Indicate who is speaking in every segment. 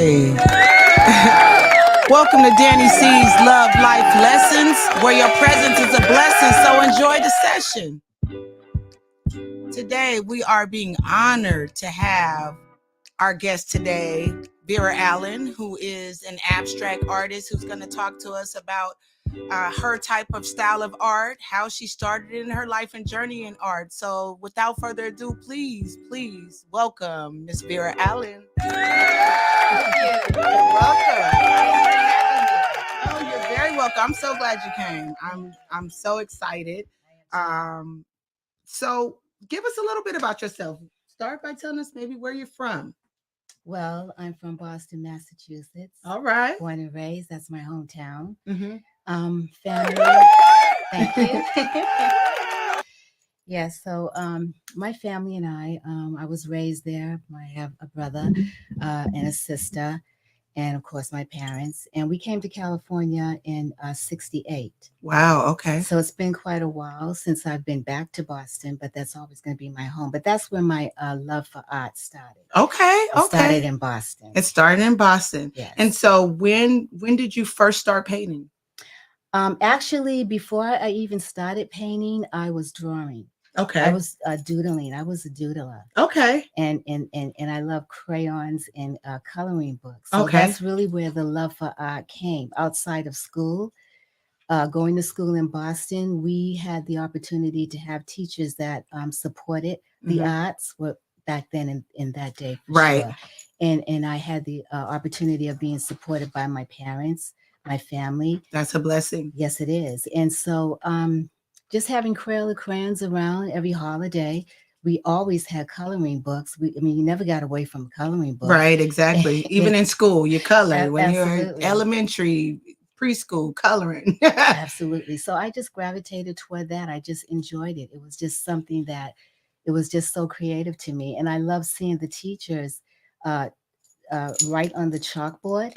Speaker 1: Hey. Welcome to Dani C's Love Life Lessons, where your presence is a blessing. So enjoy the session. Today, we are being honored to have our guest today, Vera M, who is an abstract artist who's going to talk to us about her type of style of art, how she started in her life and journey in art. So without further ado, please welcome Miss Vera M.
Speaker 2: Thank you.
Speaker 1: You're welcome. Oh, you're very welcome. I'm so glad you came. I'm so excited. So give us a little bit about yourself. Start by telling us maybe where you're from.
Speaker 2: Well, I'm from Boston, Massachusetts.
Speaker 1: All right.
Speaker 2: Born and raised. That's my hometown.
Speaker 1: Mm-hmm.
Speaker 2: Family. Thank you. Yeah, so my family and I was raised there. I have a brother and a sister, and of course my parents. And we came to California in '68.
Speaker 1: Wow. Okay.
Speaker 2: So it's been quite a while since I've been back to Boston, but that's always going to be my home. But that's where my love for art started.
Speaker 1: Okay.
Speaker 2: It started in Boston.
Speaker 1: It started in Boston.
Speaker 2: Yes.
Speaker 1: And so when did you first start painting?
Speaker 2: Actually, before I even started painting, I was drawing.
Speaker 1: Okay.
Speaker 2: I was doodling. I was a doodler.
Speaker 1: Okay.
Speaker 2: And I love crayons and coloring books. So
Speaker 1: Okay.
Speaker 2: that's really where the love for art came. Outside of school, going to school in Boston, we had the opportunity to have teachers that supported the arts. Were back then in that day, for
Speaker 1: right?
Speaker 2: Sure. And I had the opportunity of being supported by my parents, my family.
Speaker 1: That's a blessing.
Speaker 2: Yes, it is. And so just having crayons around every holiday. We always had coloring books. You never got away from a coloring book.
Speaker 1: Right, exactly. Even in school, you color. When
Speaker 2: Absolutely.
Speaker 1: you're elementary, preschool, coloring.
Speaker 2: Absolutely. So I just gravitated toward that. I just enjoyed it. It was just something that, it was just so creative to me. And I love seeing the teachers write on the chalkboard.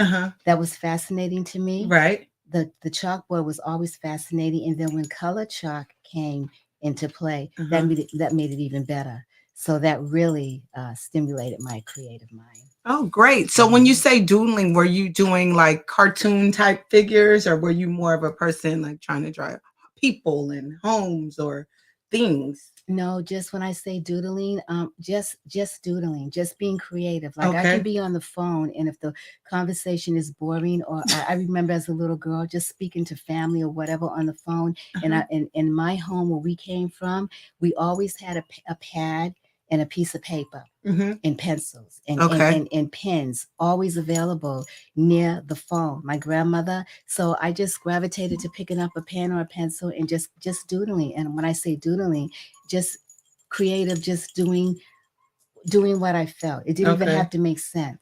Speaker 2: That was fascinating to me.
Speaker 1: Right.
Speaker 2: The chalkboard was always fascinating. And then when color chalk came into play, that made it even better. So that really stimulated my creative mind.
Speaker 1: Oh, great. So when you say doodling, were you doing like cartoon type figures, or were you more of a person like trying to draw people and homes or things?
Speaker 2: No, just when I say doodling, just doodling, just being creative. Like I can be on the phone, and if the conversation is boring, or I remember as a little girl just speaking to family or whatever on the phone, and in my home where we came from, we always had a pad and a piece of paper and pencils and pens always available near the phone. My grandmother. So I just gravitated to picking up a pen or a pencil and just doodling. And when I say doodling, just creative, just doing what I felt. It didn't even have to make sense.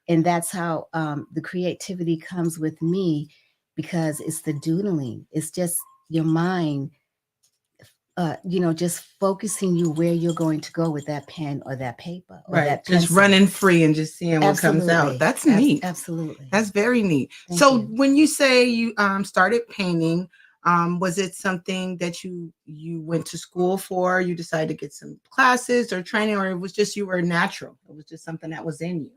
Speaker 2: And that's how the creativity comes with me, because it's the doodling. It's just your mind, just focusing you where you're going to go with that pen or that paper or that pencil.
Speaker 1: Just running free and just seeing what comes out. That's neat.
Speaker 2: Absolutely.
Speaker 1: That's very neat.
Speaker 2: Thank you.
Speaker 1: When you say you started painting, was it something that you went to school for? You decided to get some classes or training, or it was just you were natural? It was just something that was in you?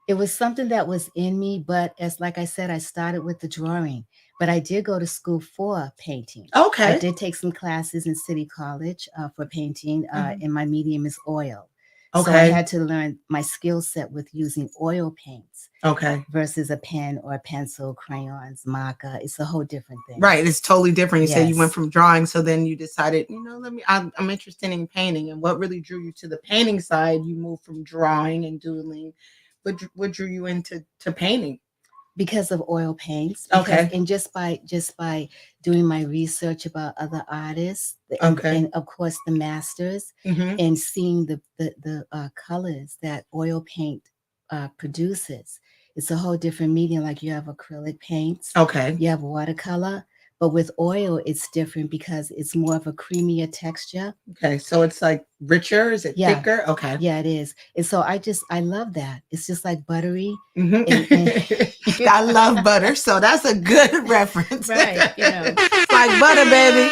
Speaker 2: It was something that was in me, but like I said, I started with the drawing, but I did go to school for painting.
Speaker 1: Okay.
Speaker 2: I did take some classes in City College for painting, and my medium is oil.
Speaker 1: Okay.
Speaker 2: So I had to learn my skill set with using oil paints.
Speaker 1: Okay.
Speaker 2: Versus a pen or a pencil, crayons, marker. It's a whole different thing.
Speaker 1: Right. It's totally different. You said you went from drawing, so then you decided, I'm interested in painting. And what really drew you to the painting side? You moved from drawing and doodling. What drew you into painting?
Speaker 2: Because of oil paints. And just by doing my research about other artists, and of course the masters, and seeing the colors that oil paint produces. It's a whole different medium. Like you have acrylic paints. You have watercolor. But with oil, it's different because it's more of a creamier texture.
Speaker 1: Okay, so it's like richer? Is it thicker? Okay.
Speaker 2: Yeah, it is. And so I love that. It's just like buttery.
Speaker 1: I love butter, so that's a good reference.
Speaker 2: Right,
Speaker 1: It's like butter, baby.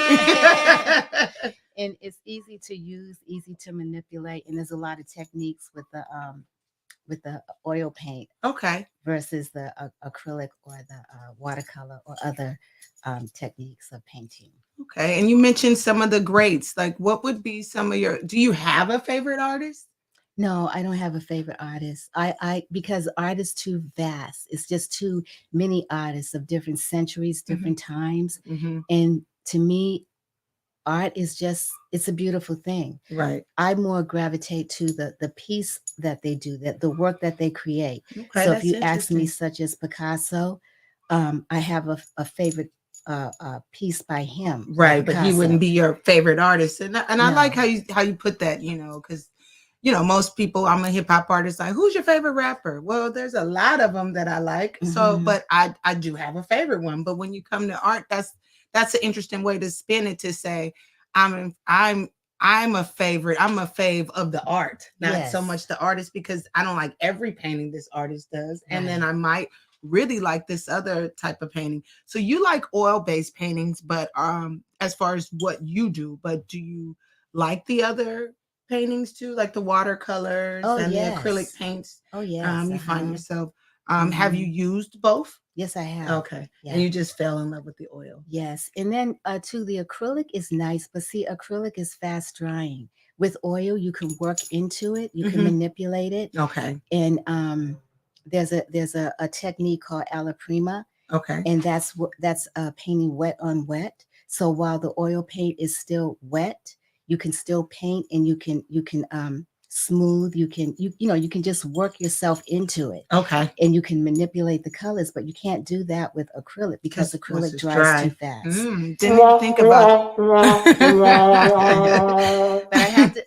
Speaker 2: And it's easy to use, easy to manipulate, and there's a lot of techniques with the with the oil paint.
Speaker 1: Okay.
Speaker 2: Versus the acrylic or the watercolor or other techniques of painting.
Speaker 1: Okay. And you mentioned some of the greats. Like, what would be some of your? Do you have a favorite artist?
Speaker 2: No, I don't have a favorite artist. Because art is too vast. It's just too many artists of different centuries, different times. And to me, art is just, it's a beautiful thing.
Speaker 1: Right.
Speaker 2: I more gravitate to the piece that they do, that the work that they create.
Speaker 1: Okay,
Speaker 2: so if you ask me, such as Picasso, I have a favorite piece by him.
Speaker 1: Right, but he wouldn't be your favorite artist. And I
Speaker 2: No.
Speaker 1: like how you put that, because most people, I'm a hip hop artist, like, who's your favorite rapper? Well, there's a lot of them that I like. So, but I do have a favorite one. But when you come to art, that's an interesting way to spin it, to say, I'm a favorite. I'm a fave of the art, not so much the artist, because I don't like every painting this artist does. And then I might really like this other type of painting. So you like oil-based paintings, but as far as what you do, but do you like the other paintings too, like the watercolors the acrylic paints?
Speaker 2: Oh yes.
Speaker 1: You find yourself have you used both?
Speaker 2: Yes, I have.
Speaker 1: Okay. Yeah. And you just fell in love with the oil.
Speaker 2: Yes. And then too, the acrylic is nice, but see, acrylic is fast drying. With oil, you can work into it, you can manipulate it.
Speaker 1: Okay.
Speaker 2: And there's a technique called alla prima.
Speaker 1: Okay.
Speaker 2: And that's painting wet on wet. So while the oil paint is still wet, you can still paint, and you can smooth. You can just work yourself into it.
Speaker 1: Okay.
Speaker 2: And you can manipulate the colors, but you can't do that with acrylic because acrylic dries too fast.
Speaker 1: Didn't even think about
Speaker 2: it.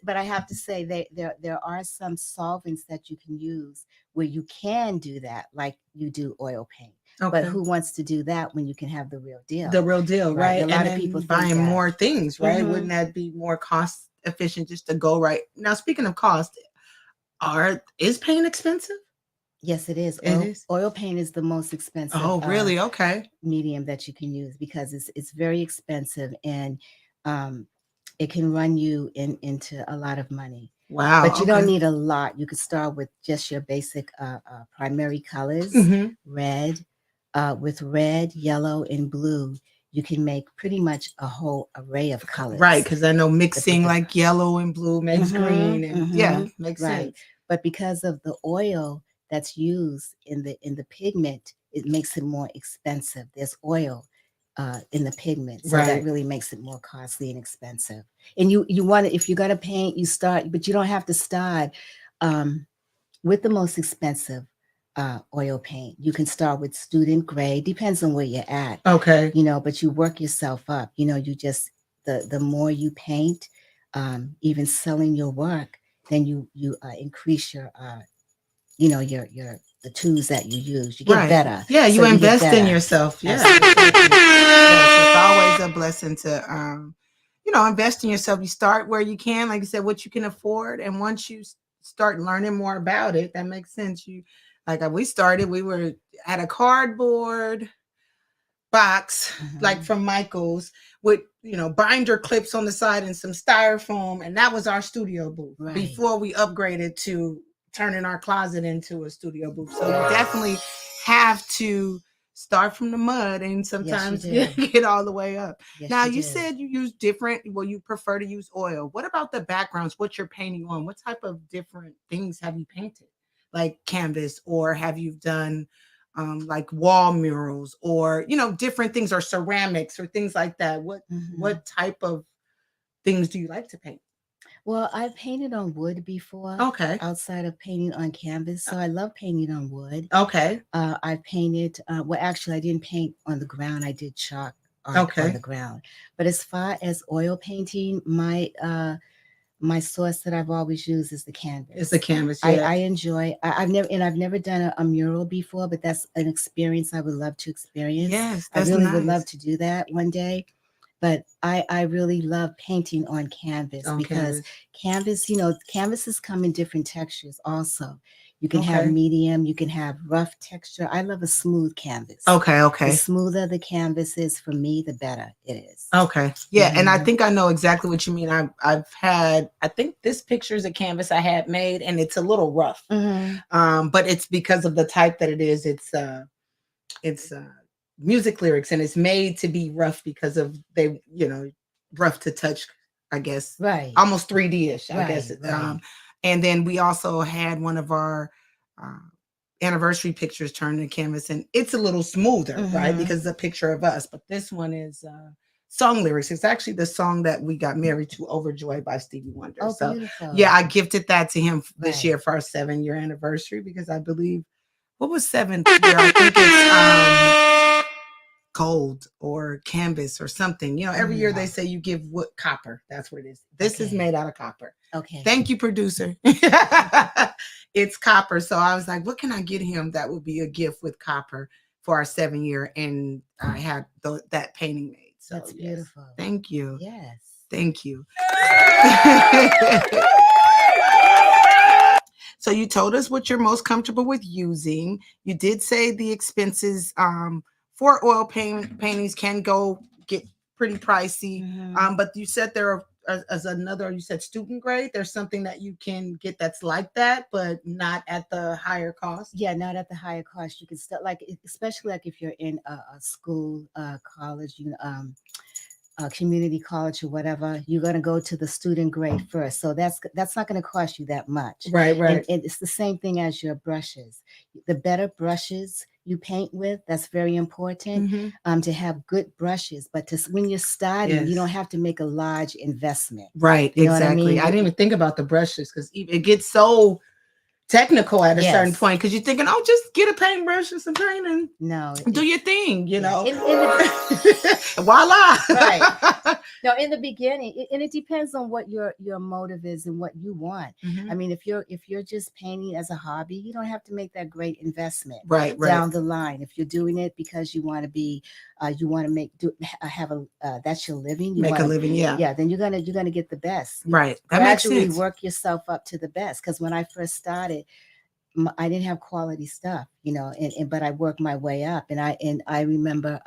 Speaker 2: But I have to say there are some solvents that you can use where you can do that, like you do oil paint. Okay. But who wants to do that when you can have the real deal?
Speaker 1: The real deal, right?
Speaker 2: A lot of people
Speaker 1: buying more things, right? Wouldn't that be more cost efficient just to go right? Now, speaking of cost, is paint expensive?
Speaker 2: Yes, it is. Oil paint is the most expensive.
Speaker 1: Oh, really? Okay.
Speaker 2: Medium that you can use, because it's very expensive, and it can run you into a lot of money.
Speaker 1: Wow.
Speaker 2: But you don't need a lot. You could start with just your basic primary colors, red. With red, yellow, and blue, you can make pretty much a whole array of colors.
Speaker 1: Right, because I know mixing like yellow and blue makes green, and makes sense.
Speaker 2: But because of the oil that's used in the pigment, it makes it more expensive. There's oil in the pigment, so that really makes it more costly and expensive. And you want to, if you're gonna paint, you start, but you don't have to start with the most expensive oil paint. You can start with student grade, depends on where you're at.
Speaker 1: Okay.
Speaker 2: But you work yourself up. You just the more you paint, even selling your work, then you increase your the tools that you use. You get better.
Speaker 1: Yeah, you invest in yourself. Yeah. Yes, it's always a blessing to invest in yourself. You start where you can, like you said, what you can afford, and once you start learning more about it, that makes sense. We were at a cardboard box, like from Michael's, with binder clips on the side and some styrofoam, and that was our studio booth before we upgraded to turning our closet into a studio booth. So you definitely have to start from the mud, and sometimes get all the way up. Yes, now you said you use you prefer to use oil. What about the backgrounds? What you're painting on? What type of different things have you painted? Like canvas, or have you done like wall murals, or different things, or ceramics, or things like that? What type of things do you like to paint?
Speaker 2: Well, I've painted on wood before.
Speaker 1: Okay.
Speaker 2: Outside of painting on canvas, so I love painting on wood.
Speaker 1: Okay.
Speaker 2: I've painted. Well, actually, I didn't paint on the ground. I did chalk on the ground. But as far as oil painting, my source that I've always used is the canvas.
Speaker 1: It's the canvas.
Speaker 2: Yeah. I enjoy. I've never done a mural before, but that's an experience I would love to experience.
Speaker 1: Yes,
Speaker 2: I really would love to do that one day. but I really love painting on canvas because canvas, canvases come in different textures also. You can have medium, you can have rough texture. I love a smooth canvas. The smoother the canvas is, for me, the better it is.
Speaker 1: Yeah, and I think I know exactly what you mean. I've had, I think this picture is a canvas I had made, and it's a little rough. But it's because of the type that it is. It's music lyrics, and it's made to be rough because of they, rough to touch, I guess.
Speaker 2: Right.
Speaker 1: Almost 3D-ish, I guess. Right. And then we also had one of our anniversary pictures turned to canvas, and it's a little smoother, right? Because it's a picture of us. But this one is song lyrics. It's actually the song that we got married to, Overjoyed by Stevie Wonder.
Speaker 2: Oh,
Speaker 1: so
Speaker 2: beautiful.
Speaker 1: Yeah, I gifted that to him this year for our 7-year anniversary, because I believe, what was 7th year? I think it's gold or canvas or something. Every year they say you give wood, copper. That's what it is. This is made out of copper.
Speaker 2: Okay.
Speaker 1: Thank you, producer. It's copper. So I was like, what can I get him that would be a gift with copper for our 7-year? And I had that painting made. So
Speaker 2: that's beautiful.
Speaker 1: Thank you.
Speaker 2: Yes.
Speaker 1: Thank you. So you told us what you're most comfortable with using. You did say the expenses for oil paintings can get pretty pricey. But you said there are, as another, you said student grade, there's something that you can get that's like that, but not at the higher cost.
Speaker 2: Yeah, not at the higher cost. You can still, like, especially like if you're in a school, college, community college or whatever, you're going to go to the student grade first. So that's not going to cost you that much.
Speaker 1: Right.
Speaker 2: And it's the same thing as your brushes. The better brushes you paint with, that's very important, to have good brushes. But when you're starting, you don't have to make a large investment.
Speaker 1: Right,
Speaker 2: you know
Speaker 1: exactly.
Speaker 2: What I mean?
Speaker 1: I didn't even think about the brushes, because it gets so technical at a certain point, because you're thinking, oh, just get a paintbrush and some paint and do your thing, voila.
Speaker 2: Right. No, in the beginning, and it depends on what your motive is and what you want. I mean, if you're just painting as a hobby, you don't have to make that great investment down the line. If you're doing it because you want to be, you want to that's your living. You
Speaker 1: make a living,
Speaker 2: then you're gonna get the best.
Speaker 1: Right. That
Speaker 2: gradually
Speaker 1: makes sense.
Speaker 2: Work yourself up to the best. Because when I first started, I didn't have quality stuff, but I worked my way up, and I remember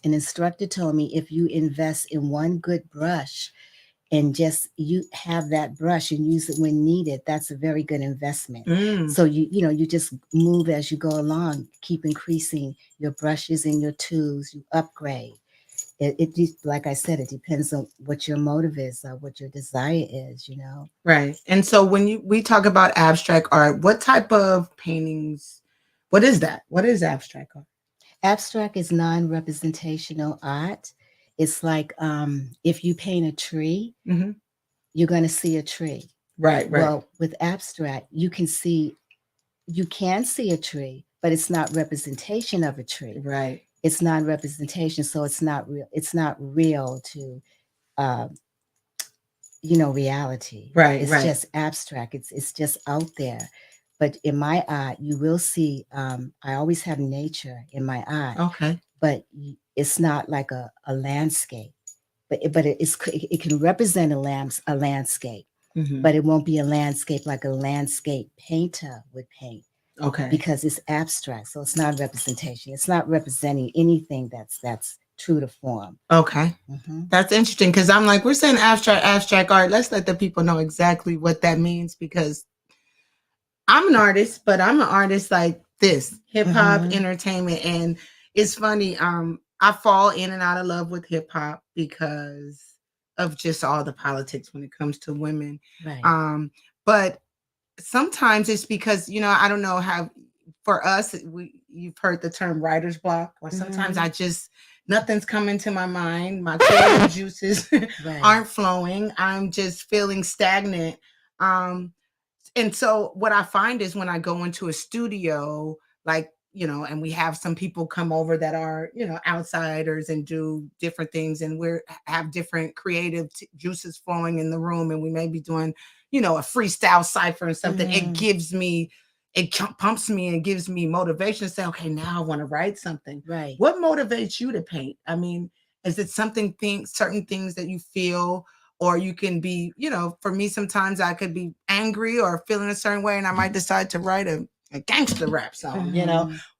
Speaker 2: an instructor told me, if you invest in one good brush and just you have that brush and use it when needed, that's a very good investment. So you just move as you go along, keep increasing your brushes and your tools, you upgrade. It like I said, it depends on what your motive is, what your desire is,
Speaker 1: Right. And so when we talk about abstract art, what type of paintings, what is that? What is abstract art?
Speaker 2: Abstract is non-representational art. It's like if you paint a tree, you're going to see a tree.
Speaker 1: Right.
Speaker 2: Well, with abstract, you can see a tree, but it's not representation of a tree.
Speaker 1: Right.
Speaker 2: It's non-representation, so it's not real. It's not real to, reality.
Speaker 1: Right.
Speaker 2: It's just abstract. It's just out there. But in my art, you will see, I always have nature in my art.
Speaker 1: Okay.
Speaker 2: But it's not like a landscape. But it can represent a landscape. But it won't be a landscape like a landscape painter would paint.
Speaker 1: Okay.
Speaker 2: Because it's abstract. So it's not representation. It's not representing anything that's true to form.
Speaker 1: Okay. That's interesting, because I'm like, we're saying abstract art. Let's let the people know exactly what that means, because I'm an artist, but I'm an artist like this, hip hop, entertainment. And it's funny, I fall in and out of love with hip hop because of just all the politics when it comes to women.
Speaker 2: Right.
Speaker 1: But sometimes it's because, I don't know how, for us, you've heard the term writer's block, or sometimes I just, nothing's coming to my mind. My creative juices aren't flowing. I'm just feeling stagnant. And so what I find is when I go into a studio, like, and we have some people come over that are, outsiders and do different things, and have different creative juices flowing in the room, and we may be doing, a freestyle cipher and something. It pumps me and gives me motivation to say, okay, now I want to write something.
Speaker 2: Right.
Speaker 1: What motivates you to paint? I mean, Is it certain things that you feel, or you can be, for me, sometimes I could be angry or feeling a certain way, and I might decide to write a gangster rap song,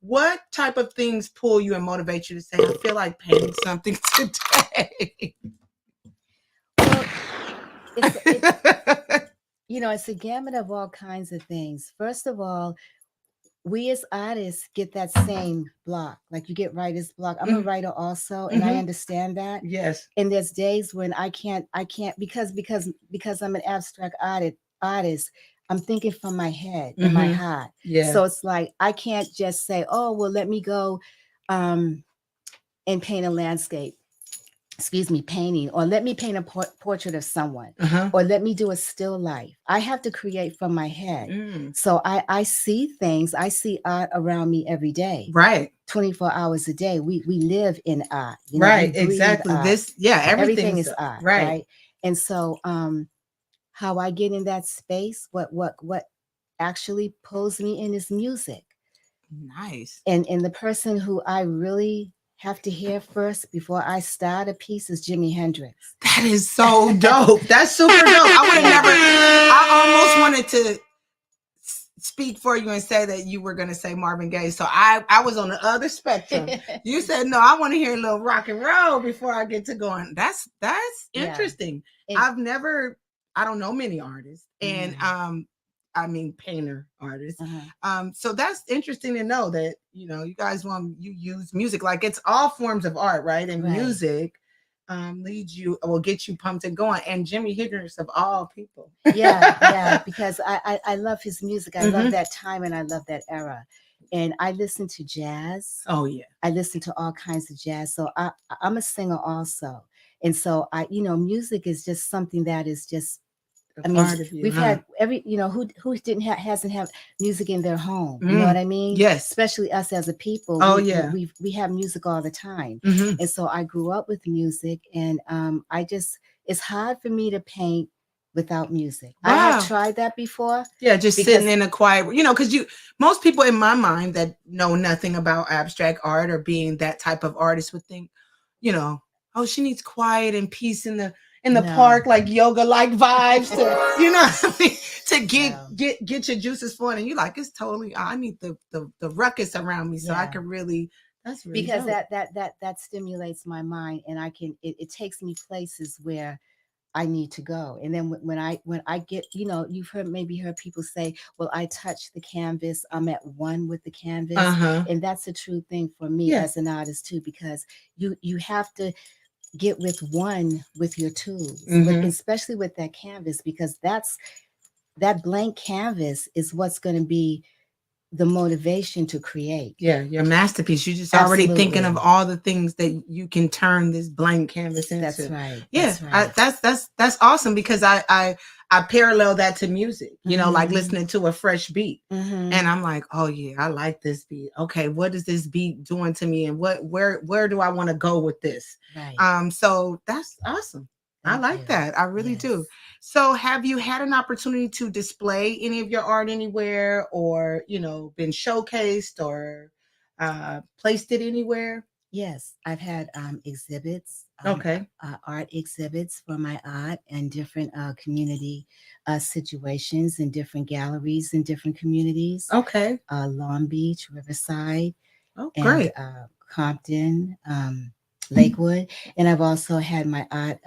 Speaker 1: What type of things pull you and motivate you to say, I feel like painting something today?
Speaker 2: Well, it's a gamut of all kinds of things. First of all, we as artists get that same block. Like you get writer's block. I'm a writer also, and I understand that.
Speaker 1: Yes.
Speaker 2: And there's days when I can't because I'm an abstract artist. I'm thinking from my head and my heart.
Speaker 1: Yeah.
Speaker 2: So it's like I can't just say, oh, well, let me go and paint a landscape. Painting, or let me paint a portrait of someone, or let me do a still life. I have to create from my head. So I see things, I see art around me every day.
Speaker 1: Right.
Speaker 2: 24 hours a day. We live in art.
Speaker 1: Right, exactly.
Speaker 2: Art. Everything is art.
Speaker 1: Right.
Speaker 2: And so how I get in that space, what actually pulls me in is music.
Speaker 1: Nice.
Speaker 2: And the person who I really have to hear first before I start a piece is Jimi Hendrix.
Speaker 1: That is so dope. That's super dope. I almost wanted to speak for you and say that you were going to say Marvin Gaye. So I was on the other spectrum. You said, no, I want to hear a little rock and roll before I get to going. That's interesting. I don't know many artists, and painter artists. So that's interesting to know that, you guys you use music, like it's all forms of art, right? And music will get you pumped and going. And Jimi Hendrix of all people.
Speaker 2: Because I love his music. I love that time, and I love that era. And I listen to jazz.
Speaker 1: Oh yeah.
Speaker 2: I listen to all kinds of jazz. So I'm a singer also. And so music is just something that is just, we've had who hasn't had music in their home. You know what I mean?
Speaker 1: Yes.
Speaker 2: Especially us as a people. We have music all the time. And so I grew up with music, and it's hard for me to paint without music.
Speaker 1: Wow.
Speaker 2: I have tried that before.
Speaker 1: Yeah, sitting in a quiet, because most people in my mind that know nothing about abstract art or being that type of artist would think, oh, she needs quiet and peace in the park, like yoga like vibes to get your juices flowing. And you're like, it's totally, I need the ruckus around me so I can really, that's really
Speaker 2: because
Speaker 1: dope.
Speaker 2: that stimulates my mind, and it takes me places where I need to go. And then when I get, you've maybe heard people say, well, I touch the canvas, I'm at one with the canvas. And that's a true thing for me as an artist too, because you have to get with one with your tools, especially with that canvas, because that blank canvas is what's going to be the motivation to create.
Speaker 1: Yeah, your masterpiece. You're just already thinking of all the things that you can turn this blank canvas into.
Speaker 2: That's right.
Speaker 1: Yeah,
Speaker 2: that's right.
Speaker 1: That's awesome, because I parallel that to music. Like listening to a fresh beat, and I'm like, oh yeah, I like this beat. Okay, what is this beat doing to me, and where do I want to go with this?
Speaker 2: Right.
Speaker 1: So that's awesome. I like that. I really do. So have you had an opportunity to display any of your art anywhere, or, been showcased or placed it anywhere?
Speaker 2: Yes, I've had exhibits, art exhibits for my art, and different community situations in different galleries in different communities.
Speaker 1: Okay.
Speaker 2: Long Beach, Riverside,
Speaker 1: great.
Speaker 2: And Compton, Lakewood. And I've also had my art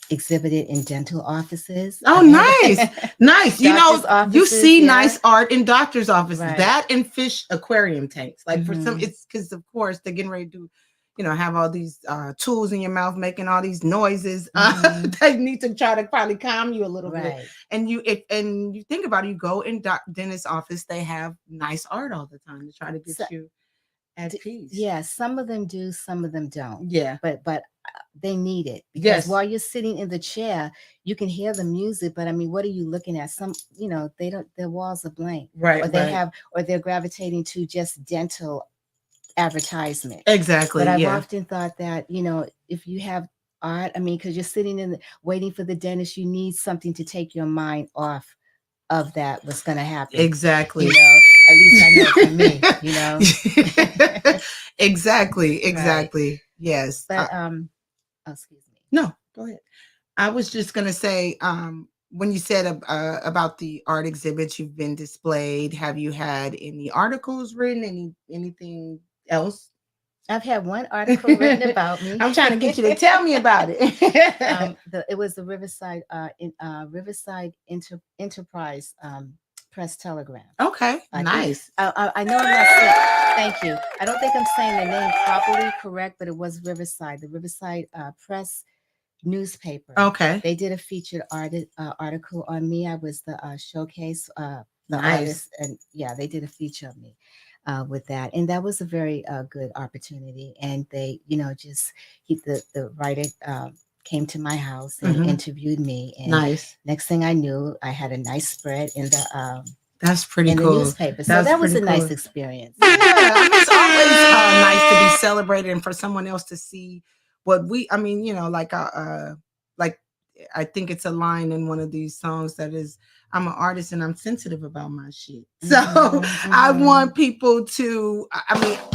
Speaker 2: exhibited in dental offices.
Speaker 1: Oh, nice. Nice. You see nice art in doctor's offices. Right. That and fish aquarium tanks. Like for some, it's because, of course, they're getting ready to have all these tools in your mouth making all these noises that need to try to probably calm you a little bit. And you think about it, you go in dentist office, they have nice art all the time to try to get you at peace.
Speaker 2: Yeah, some of them do, some of them don't.
Speaker 1: Yeah.
Speaker 2: But they need it, because while you're sitting in the chair, you can hear the music, but what are you looking at? Some, they don't, their walls are blank.
Speaker 1: Right.
Speaker 2: Or they're gravitating to just dental advertisement.
Speaker 1: Exactly.
Speaker 2: But I've often thought that, if you have art, because you're sitting waiting for the dentist, you need something to take your mind off of that, what's going to happen.
Speaker 1: Exactly.
Speaker 2: At least I know for me,
Speaker 1: Exactly.
Speaker 2: Right.
Speaker 1: Yes.
Speaker 2: But oh, excuse me.
Speaker 1: No, go ahead. I was just gonna say, when you said about the art exhibits you've been displayed, have you had any articles written? Anything else?
Speaker 2: I've had one article written about me.
Speaker 1: I'm trying to get you to tell me about it.
Speaker 2: It was the Riverside Enterprise Press Telegram.
Speaker 1: Okay, nice.
Speaker 2: I know I'm not saying. Thank you. I don't think I'm saying the name properly correct, but it was Riverside, the Riverside Press newspaper.
Speaker 1: Okay,
Speaker 2: they did a featured article on me. I was the showcase, the
Speaker 1: nice.
Speaker 2: artist, and yeah, they did a feature of me with that, and that was a very good opportunity. And they, the writer came to my house and interviewed me. And
Speaker 1: nice.
Speaker 2: Next thing I knew, I had a nice spread in the
Speaker 1: that's pretty
Speaker 2: in
Speaker 1: cool.
Speaker 2: the newspaper. So that was a
Speaker 1: cool.
Speaker 2: nice experience.
Speaker 1: Yeah, I mean, it's always nice to be celebrated and for someone else to see what we. I mean, like I think it's a line in one of these songs that is, I'm an artist and I'm sensitive about my shit. So I want people to,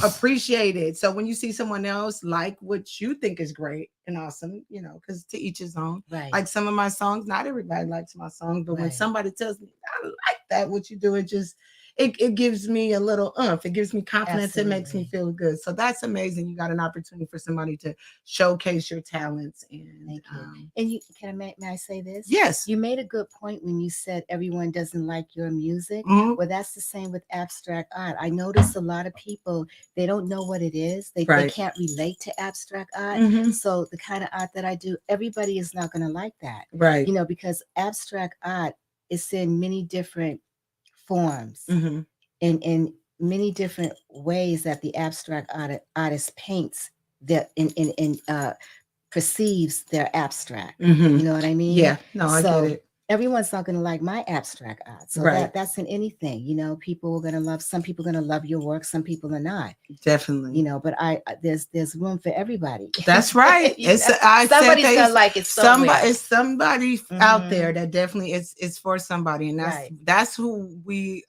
Speaker 1: appreciate it. So when you see someone else like what you think is great and awesome, because to each his own.
Speaker 2: Right.
Speaker 1: Like some of my songs, not everybody likes my song, but when somebody tells me, I like that, what you do, it gives me a little oomph. It gives me confidence. Absolutely. It makes me feel good. So that's amazing. You got an opportunity for somebody to showcase your talents. And
Speaker 2: thank you. And may I say this?
Speaker 1: Yes.
Speaker 2: You made a good point when you said everyone doesn't like your music. Well, that's the same with abstract art. I notice a lot of people, they don't know what it is. They can't relate to abstract art. So the kind of art that I do, everybody is not going to like that.
Speaker 1: Right.
Speaker 2: Because abstract art is in many different forms in many different ways that the abstract artist paints that in perceives their abstract. You know what I mean?
Speaker 1: Yeah. No, I get it.
Speaker 2: Everyone's not going to like my abstract art. So that's in anything. People are going to love, some people are going to love your work, some people are not.
Speaker 1: Definitely.
Speaker 2: But there's room for everybody.
Speaker 1: That's right.
Speaker 2: Somebody's going to like it somewhere.
Speaker 1: Somebody out there that definitely is for somebody. And that's who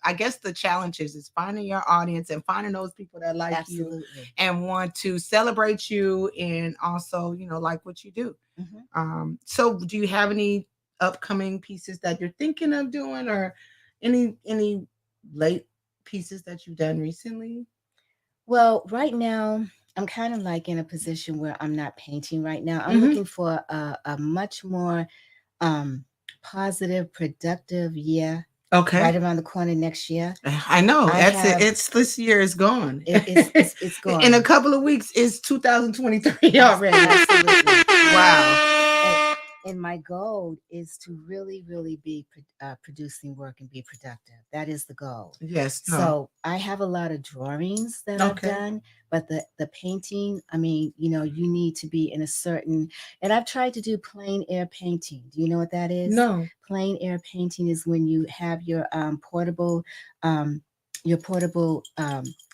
Speaker 1: I guess the challenge is finding your audience and finding those people that like you and want to celebrate you and also, like what you do. So do you have any upcoming pieces that you're thinking of doing, or any late pieces that you've done recently?
Speaker 2: Well, right now I'm kind of like in a position where I'm not painting right now. I'm looking for a much more positive, productive year.
Speaker 1: Okay.
Speaker 2: Right around the corner next year.
Speaker 1: I know. It's this year is gone.
Speaker 2: It's gone.
Speaker 1: In a couple of weeks, it's 2023 already.
Speaker 2: Absolutely.
Speaker 1: Wow.
Speaker 2: And my goal is to really, really be producing work and be productive. That is the goal.
Speaker 1: Yes.
Speaker 2: No. So I have a lot of drawings that I've done, but the painting, you need to be in a certain, and I've tried to do plein air painting. Do you know what that is?
Speaker 1: No.
Speaker 2: Plein air painting is when you have your portable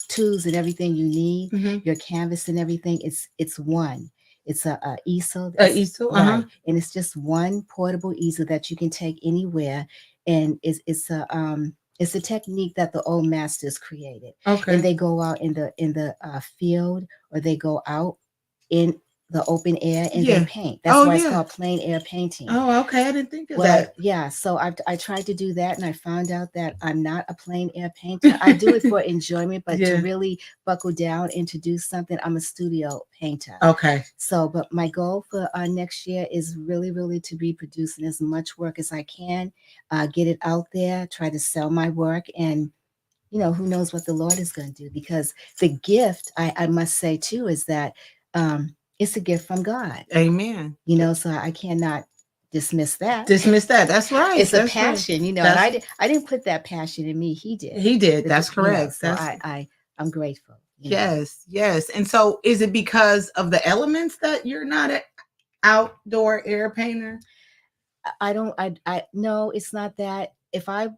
Speaker 2: tools and everything you need, your canvas and everything. It's one. It's a easel.
Speaker 1: Easel,
Speaker 2: right? And it's just one portable easel that you can take anywhere, and it's a technique that the old masters created.
Speaker 1: Okay.
Speaker 2: And they go out in the field, or they go out in the open air and they paint. That's why it's called plein air painting.
Speaker 1: Oh, okay. I didn't think of that.
Speaker 2: Yeah. So I tried to do that, and I found out that I'm not a plein air painter. I do it for enjoyment, but to really buckle down and to do something, I'm a studio painter.
Speaker 1: Okay.
Speaker 2: So, but my goal for next year is really, really to be producing as much work as I can, get it out there, try to sell my work, and who knows what the Lord is going to do, because the gift, I must say too, is that it's a gift from God.
Speaker 1: Amen.
Speaker 2: So I cannot dismiss that.
Speaker 1: That's right.
Speaker 2: It's a passion, and I didn't put that passion in me. He did.
Speaker 1: He did. That's correct.
Speaker 2: So I'm grateful.
Speaker 1: Yes. And so is it because of the elements that you're not an outdoor air painter?
Speaker 2: No, it's not that. If I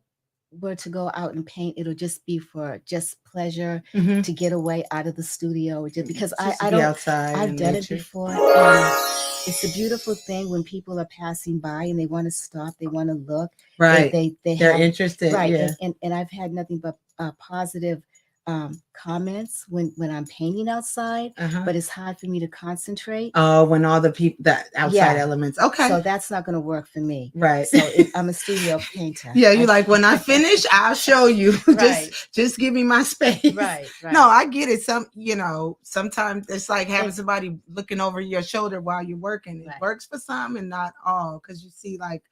Speaker 2: were to go out and paint, it'll just be for just pleasure, to get away out of the studio, because I don't.
Speaker 1: Outside
Speaker 2: I've done it before. It's a beautiful thing when people are passing by and they want to stop, they want to look.
Speaker 1: Right.
Speaker 2: They're
Speaker 1: interested.
Speaker 2: Right.
Speaker 1: Yeah.
Speaker 2: And I've had nothing but positive comments when I'm painting outside, but it's hard for me to concentrate.
Speaker 1: Oh, when all the people, that outside elements. Okay.
Speaker 2: So that's not going to work for me.
Speaker 1: Right.
Speaker 2: So I'm a studio painter.
Speaker 1: Yeah, you like, when I finish, I'll show you.
Speaker 2: Right.
Speaker 1: just give me my space.
Speaker 2: Right.
Speaker 1: No, I get it. Sometimes it's like having somebody looking over your shoulder while you're working. It works for some and not all, because you see, like,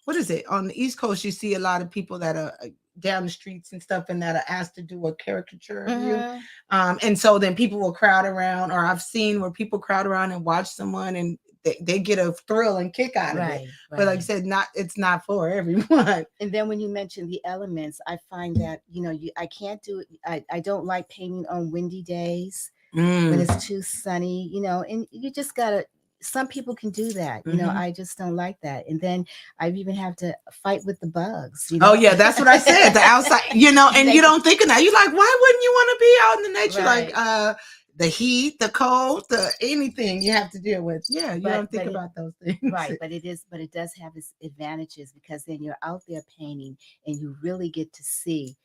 Speaker 1: what is it? On the East Coast, you see a lot of people that are down the streets and stuff, and that are asked to do a caricature of you. And so then people will crowd around, or I've seen where people crowd around and watch someone, and they get a thrill and kick out of it. But like I said, it's not for everyone.
Speaker 2: And then when you mention the elements, I find that, I can't do it. I don't like painting on windy days when it's too sunny, and you just gotta, some people can do that. I just don't like that. And then I even have to fight with the bugs.
Speaker 1: Oh yeah, that's what I said. The outside, and you don't think of that. You're like, why wouldn't you want to be out in the nature? Like the heat, the cold, the anything you have to deal with. Yeah, you don't think about those things.
Speaker 2: Right, but it does have its advantages, because then you're out there painting and you really get to see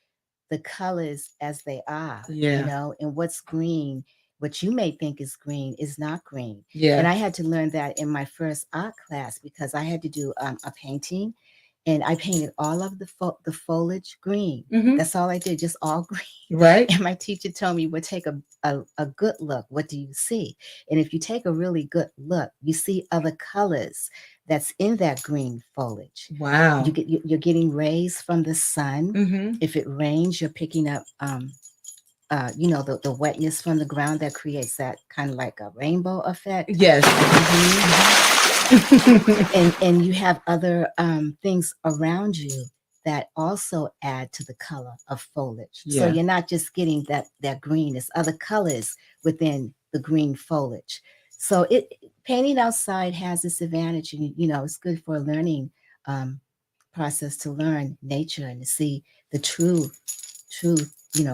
Speaker 2: the colors as they are. And what's green, what you may think is green, is not green. And I had to learn that in my first art class, because I had to do a painting, and I painted all of the foliage green. That's all I did, just all green.
Speaker 1: Right.
Speaker 2: And my teacher told me, well, take a good look. What do you see? And if you take a really good look, you see other colors that's in that green foliage.
Speaker 1: Wow.
Speaker 2: You're getting rays from the sun. If it rains, you're picking up the wetness from the ground that creates that kind of like a rainbow effect.
Speaker 1: Yes.
Speaker 2: and you have other things around you that also add to the color of foliage. So you're not just getting that green, it's other colors within the green foliage. So painting outside has this advantage, and it's good for a learning process, to learn nature and to see the true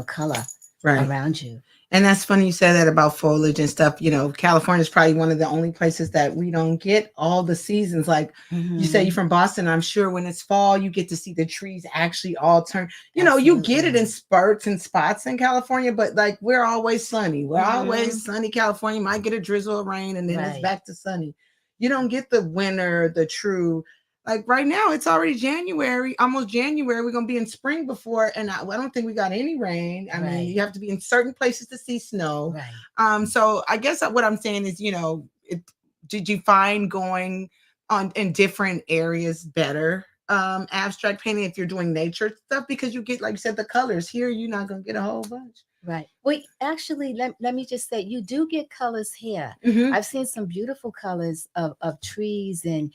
Speaker 2: color around you.
Speaker 1: And that's funny you said that about foliage and stuff. California is probably one of the only places that we don't get all the seasons. Like you say, you're from Boston. I'm sure when it's fall, you get to see the trees actually all turn. You get it in spurts and spots in California, but like we're always sunny. We're always sunny. California might get a drizzle of rain, and then it's back to sunny. You don't get the winter, the true. Like right now, it's already January, almost January. We're going to be in spring before, and I don't think we got any rain. I mean, you have to be in certain places to see snow. So I guess what I'm saying is, did you find going on in different areas better abstract painting if you're doing nature stuff? Because you get, like you said, the colors. Here, you're not going to get a whole bunch.
Speaker 2: Right. Well, actually, let me just say, you do get colors here. I've seen some beautiful colors of trees, and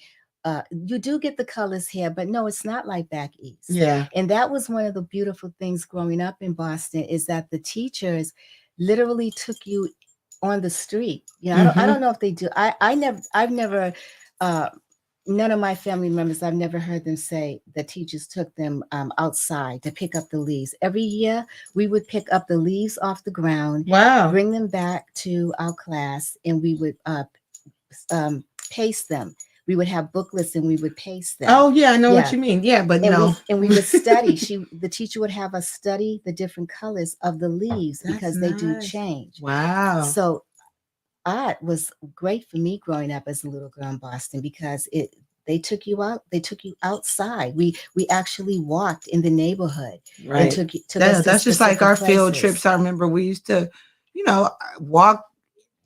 Speaker 2: you do get the colors here, but no, it's not like back east. And that was one of the beautiful things growing up in Boston, is that the teachers literally took you on the street. I don't know if they do. I've never none of my family members, I've never heard them say the teachers took them outside to pick up the leaves. Every year we would pick up the leaves off the ground, bring them back to our class, and we would paste them. We would have booklets and we would paste them.
Speaker 1: Oh yeah, I know what you mean. Yeah, but
Speaker 2: and we would study. The teacher would have us study the different colors of the leaves, because they do change.
Speaker 1: Wow.
Speaker 2: So art was great for me growing up as a little girl in Boston, because they took you out. They took you outside. We actually walked in the neighborhood.
Speaker 1: Right.
Speaker 2: Took
Speaker 1: that's just like our field trips. I remember we used to, walk,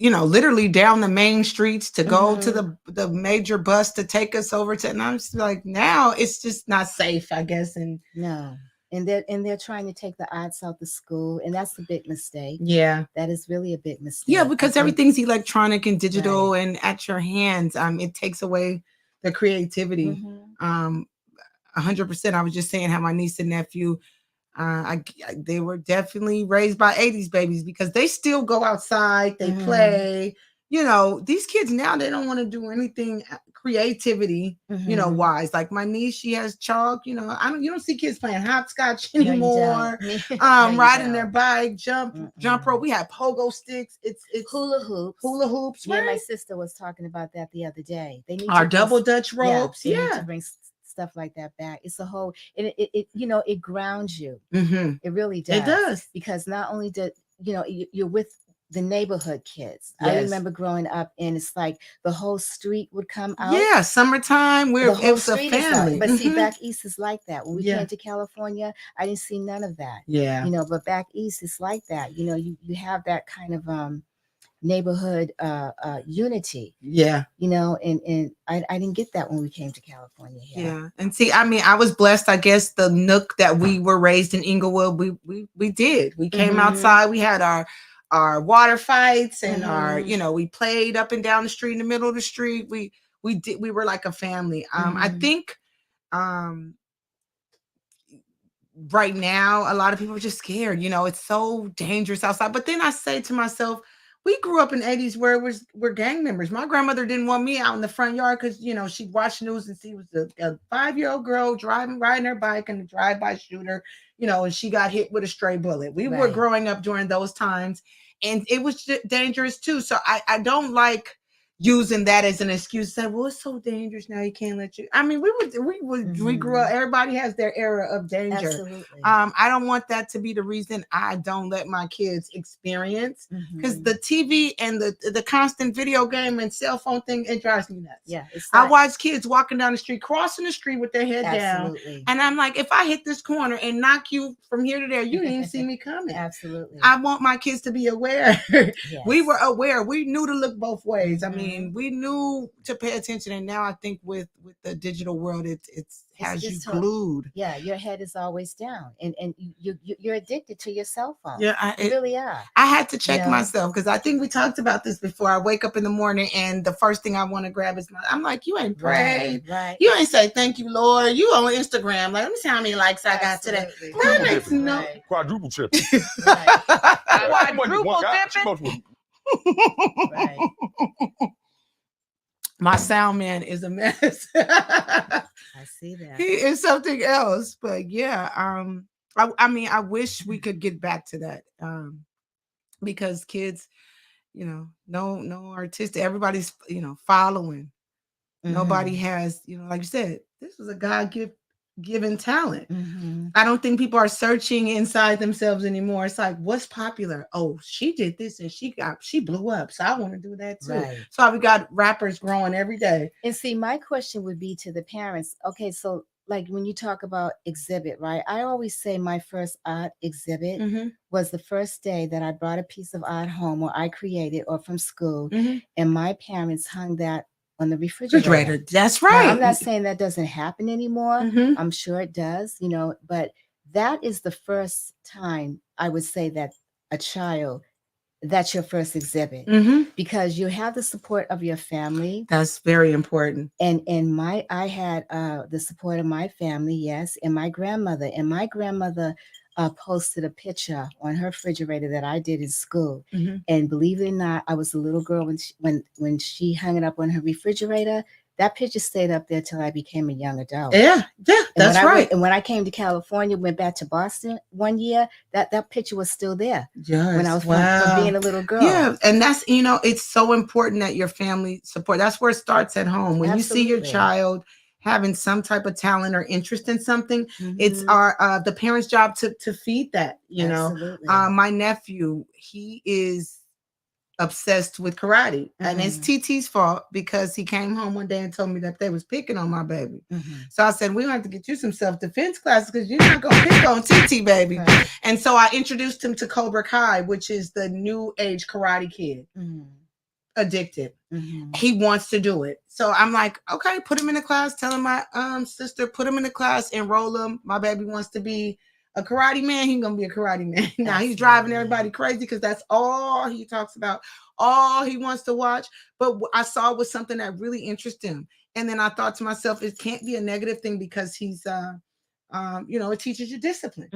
Speaker 1: literally down the main streets to go to the major bus to take us over to, and I'm just like, now it's just not safe, I guess. And
Speaker 2: no. And they're trying to take the arts out the school, and that's a big mistake.
Speaker 1: Yeah,
Speaker 2: that is really a big mistake.
Speaker 1: Yeah, because everything's electronic and digital and at your hands. It takes away the creativity. 100%. I was just saying how my niece and nephew, they were definitely raised by 80s babies, because they still go outside, they play. These kids now, they don't want to do anything creativity, wise. Like my niece, she has chalk. You don't see kids playing hopscotch anymore. Riding their bike, jump rope. We have pogo sticks. It's
Speaker 2: hula hoops.
Speaker 1: Right?
Speaker 2: Yeah, my sister was talking about that the other day. They need
Speaker 1: our double Dutch ropes.
Speaker 2: They need to bring stuff like that back. It's a whole, it it grounds you. It really does.
Speaker 1: It does.
Speaker 2: Because not only you're with the neighborhood kids. Yes. I remember growing up, and it's like the whole street would come out.
Speaker 1: Yeah, summertime. It was a family.
Speaker 2: But see, back east is like that. When we came to California, I didn't see none of that.
Speaker 1: Yeah.
Speaker 2: But back east it's like that. You have that kind of neighborhood unity.
Speaker 1: Yeah.
Speaker 2: And I didn't get that when we came to California here.
Speaker 1: Yeah. And see, I mean, I was blessed. I guess the nook that we were raised in Inglewood, we did. We came outside. We had our water fights and our, we played up and down the street, in the middle of the street. We were like a family. I think right now a lot of people are just scared. It's so dangerous outside. But then I say to myself, we grew up in the 80s where we're gang members. My grandmother didn't want me out in the front yard because, she'd watch news and see it was a 5-year-old girl riding her bike and a drive-by shooter, and she got hit with a stray bullet. We were growing up during those times, and it was dangerous too. So I don't like using that as an excuse. Say, well, it's so dangerous now, you can't let you. I mean, we grew up. Everybody has their era of danger.
Speaker 2: Absolutely.
Speaker 1: I don't want that to be the reason I don't let my kids experience, because the TV and the constant video game and cell phone thing, it drives me nuts.
Speaker 2: Yeah,
Speaker 1: I watch kids walking down the street, crossing the street with their head down,
Speaker 2: Absolutely.
Speaker 1: and I'm like, if I hit this corner and knock you from here to there, you didn't even see me coming.
Speaker 2: Absolutely.
Speaker 1: I want my kids to be aware. Yes. We were aware. We knew to look both ways. I mean, we knew to pay attention, and now I think with the digital world, it has you glued.
Speaker 2: Yeah, your head is always down, and you're addicted to your cell phone.
Speaker 1: Yeah,
Speaker 2: you really are.
Speaker 1: I had to check myself, because I think we talked about this before. I wake up in the morning, and the first thing I want to grab is I'm like, you ain't prayed,
Speaker 2: right?
Speaker 1: You ain't say thank you, Lord. You on Instagram, like, let me see how many likes I got today. That makes no
Speaker 3: quadruple chip.
Speaker 1: Quadruple dipping. Right. My sound man is a mess.
Speaker 2: I see that.
Speaker 1: He is something else. But yeah, I mean, I wish we could get back to that. Because kids, no artistic, everybody's, following. Nobody has, like you said, this was a God-given talent. I don't think people are searching inside themselves anymore. It's like, what's popular? Oh, she did this and she blew up, so I want to do that too. Right. So we got rappers growing every day.
Speaker 2: And see, my question would be to the parents. Okay, so like when you talk about exhibit, right? I always say my first art exhibit was the first day that I brought a piece of art home, or I created, or from school, and my parents hung that on the refrigerator.
Speaker 1: That's right.
Speaker 2: Now, I'm not saying that doesn't happen anymore. I'm sure it does, but that is the first time I would say that a child, that's your first exhibit, because you have the support of your family.
Speaker 1: That's very important.
Speaker 2: And I had the support of my family, yes, and my grandmother. And my grandmother posted a picture on her refrigerator that I did in school. And believe it or not, I was a little girl when she hung it up on her refrigerator. That picture stayed up there till I became a young adult.
Speaker 1: Yeah, that's right.
Speaker 2: And when I came to California, went back to Boston one year, that picture was still there.
Speaker 1: Yes,
Speaker 2: when I was from being a little girl.
Speaker 1: Yeah, and that's, it's so important that your family support. That's where it starts at home. When you see your child having some type of talent or interest in something, it's the parents' job to feed that.
Speaker 2: Absolutely.
Speaker 1: My nephew, he is obsessed with karate, and it's TT's fault, because he came home one day and told me that they was picking on my baby. So I said, we don't have to get you some self-defense classes, because you're not gonna pick on TT, baby. Right. And so I introduced him to Cobra Kai, which is the new age karate kid. Addicted. He wants to do it. So I'm like, okay, put him in a class. Telling my sister, put him in a class, enroll him. My baby wants to be a karate man. He's gonna be a karate man. Now he's driving everybody crazy, because that's all he talks about, all he wants to watch. But I saw it was something that really interested him, and then I thought to myself, it can't be a negative thing, because he's it teaches you discipline.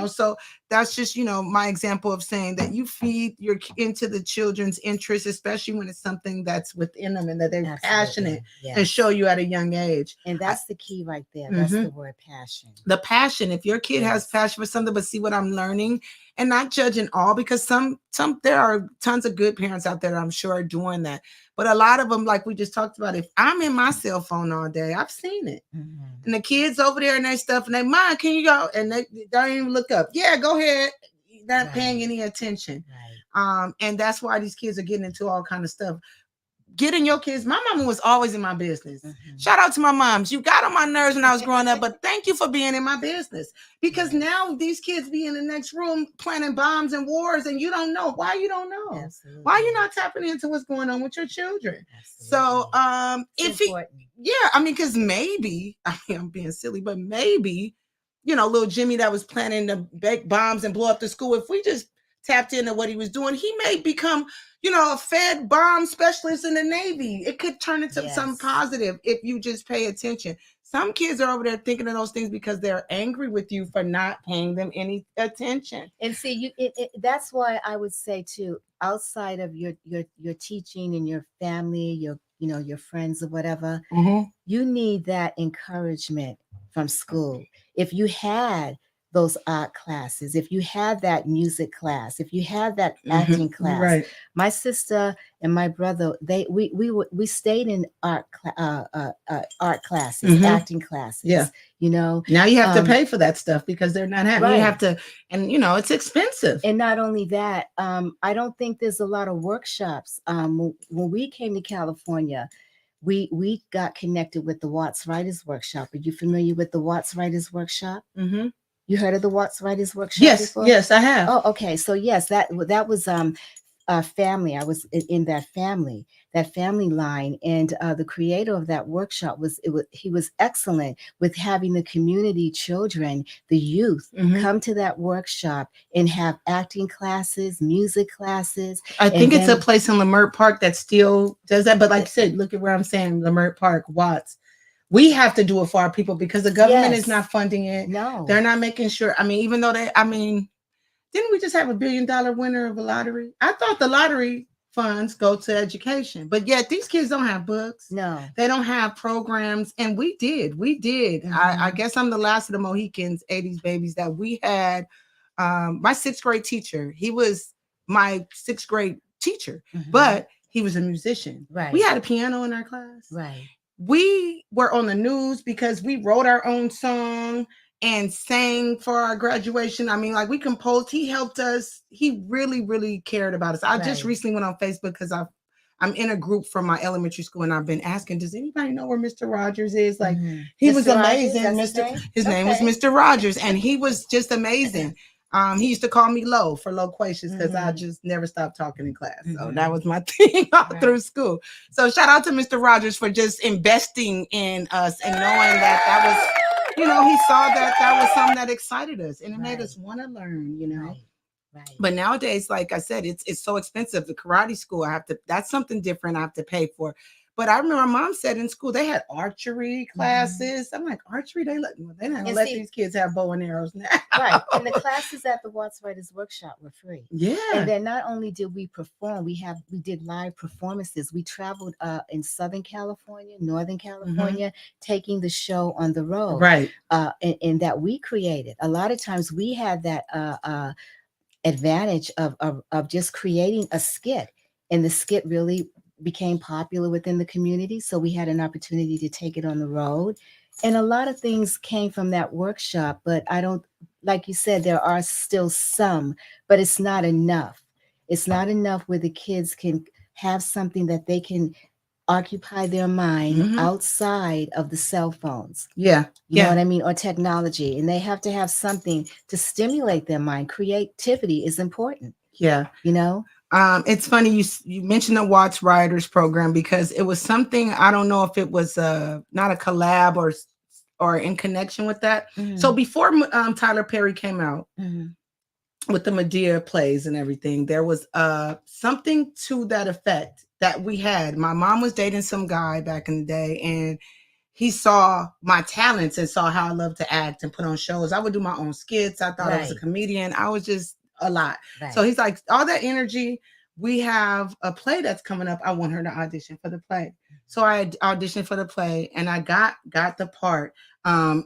Speaker 1: So that's just my example of saying that you feed into the children's interests, especially when it's something that's within them and that they're passionate and show you at a young age.
Speaker 2: And that's the key right there. That's the word passion.
Speaker 1: The passion. If your kid has passion for something, but see what I'm learning and not judging all, because some there are tons of good parents out there that I'm sure are doing that. But a lot of them, like we just talked about, if I'm in my cell phone all day, I've seen it. And the kids over there and their stuff, and they, Mom, can you go? And they don't even look up. Yeah, go ahead. Not paying any attention. And that's why these kids are getting into all kind of stuff. Getting your kids. My mama was always in my business. Shout out to my moms. You got on my nerves when I was growing up, but thank you for being in my business, because now these kids be in the next room planning bombs and wars, and you don't know why. You don't know why you're not tapping into what's going on with your children. So if I mean, because maybe, I mean, I'm being silly, but maybe, little Jimmy that was planning to bake bombs and blow up the school, if we just tapped into what he was doing, he may become a Fed bomb specialist in the Navy. It could turn into something positive if you just pay attention. Some kids are over there thinking of those things because they're angry with you for not paying them any attention.
Speaker 2: And see, that's why I would say too, outside of your teaching and your family, your friends or whatever, you need that encouragement from school. If you had those art classes, if you had that music class, if you had that acting class, my sister and my brother, we stayed in art classes, acting classes. Now
Speaker 1: you have to pay for that stuff because they're not having. You have to, and it's expensive.
Speaker 2: And not only that, I don't think there's a lot of workshops. When we came to California, we got connected with the Watts Writers Workshop. Are you familiar with the Watts Writers Workshop? You heard of the Watts Writers Workshop before?
Speaker 1: Yes, I have.
Speaker 2: Oh, okay. So yes, that was family. I was in that family line, and the creator of that workshop he was excellent with having the community children, the youth, come to that workshop and have acting classes, music classes.
Speaker 1: I think it's a place in Leimert Park that still does that. But like you said, look at where I'm saying, Leimert Park, Watts. We have to do it for our people because the government is not funding it.
Speaker 2: No,
Speaker 1: they're not making sure. I mean, even though didn't we just have $1 billion winner of a lottery? I thought the lottery funds go to education, but yet these kids don't have books.
Speaker 2: No,
Speaker 1: they don't have programs. And we did. I guess I'm the last of the Mohicans, 80s babies, that we had. My 6th grade teacher, he was my 6th grade teacher, but he was a musician. We had a piano in our class. We were on the news because we wrote our own song and sang for our graduation. I mean, like, we composed. He helped us. He really, really cared about us. I just recently went on Facebook because I'm in a group from my elementary school, and I've been asking, does anybody know where Mr. Rogers is? Like, he was amazing. His name was Mr. Rogers, and he was just amazing. He used to call me low for loquacious because I just never stopped talking in class. So that was my thing all through school. So shout out to Mr. Rogers for just investing in us and knowing that was, he saw that was something that excited us, and it made us want to learn, But nowadays, like I said, it's so expensive. The karate school, that's something different I have to pay for. But I remember my mom said in school they had archery classes. I'm like, archery? They're not gonna let these kids have bow and arrows now.
Speaker 2: Right. And the classes at the Watts Writers Workshop were free.
Speaker 1: Yeah.
Speaker 2: And then not only did we perform, we did live performances. We traveled in Southern California, Northern California, taking the show on the road.
Speaker 1: Right.
Speaker 2: And that we created. A lot of times we had that advantage of just creating a skit, and the skit really became popular within the community, so we had an opportunity to take it on the road. And a lot of things came from that workshop, but I don't, like you said, there are still some, but it's not enough. It's not enough where the kids can have something that they can occupy their mind outside of the cell phones. You know what I mean? Or technology. And they have to have something to stimulate their mind. Creativity is important. It's
Speaker 1: funny you mentioned the Watts Writers program, because it was something, I don't know if it was not a collab or in connection with that. So before Tyler Perry came out with the Medea plays and everything, there was something to that effect that we had. My mom was dating some guy back in the day, and he saw my talents and saw how I love to act and put on shows. I would do my own skits. I thought I was a comedian. I was just a lot. So he's like, all that energy, we have a play that's coming up. I want her to audition for the play. So I auditioned for the play, and I got the part.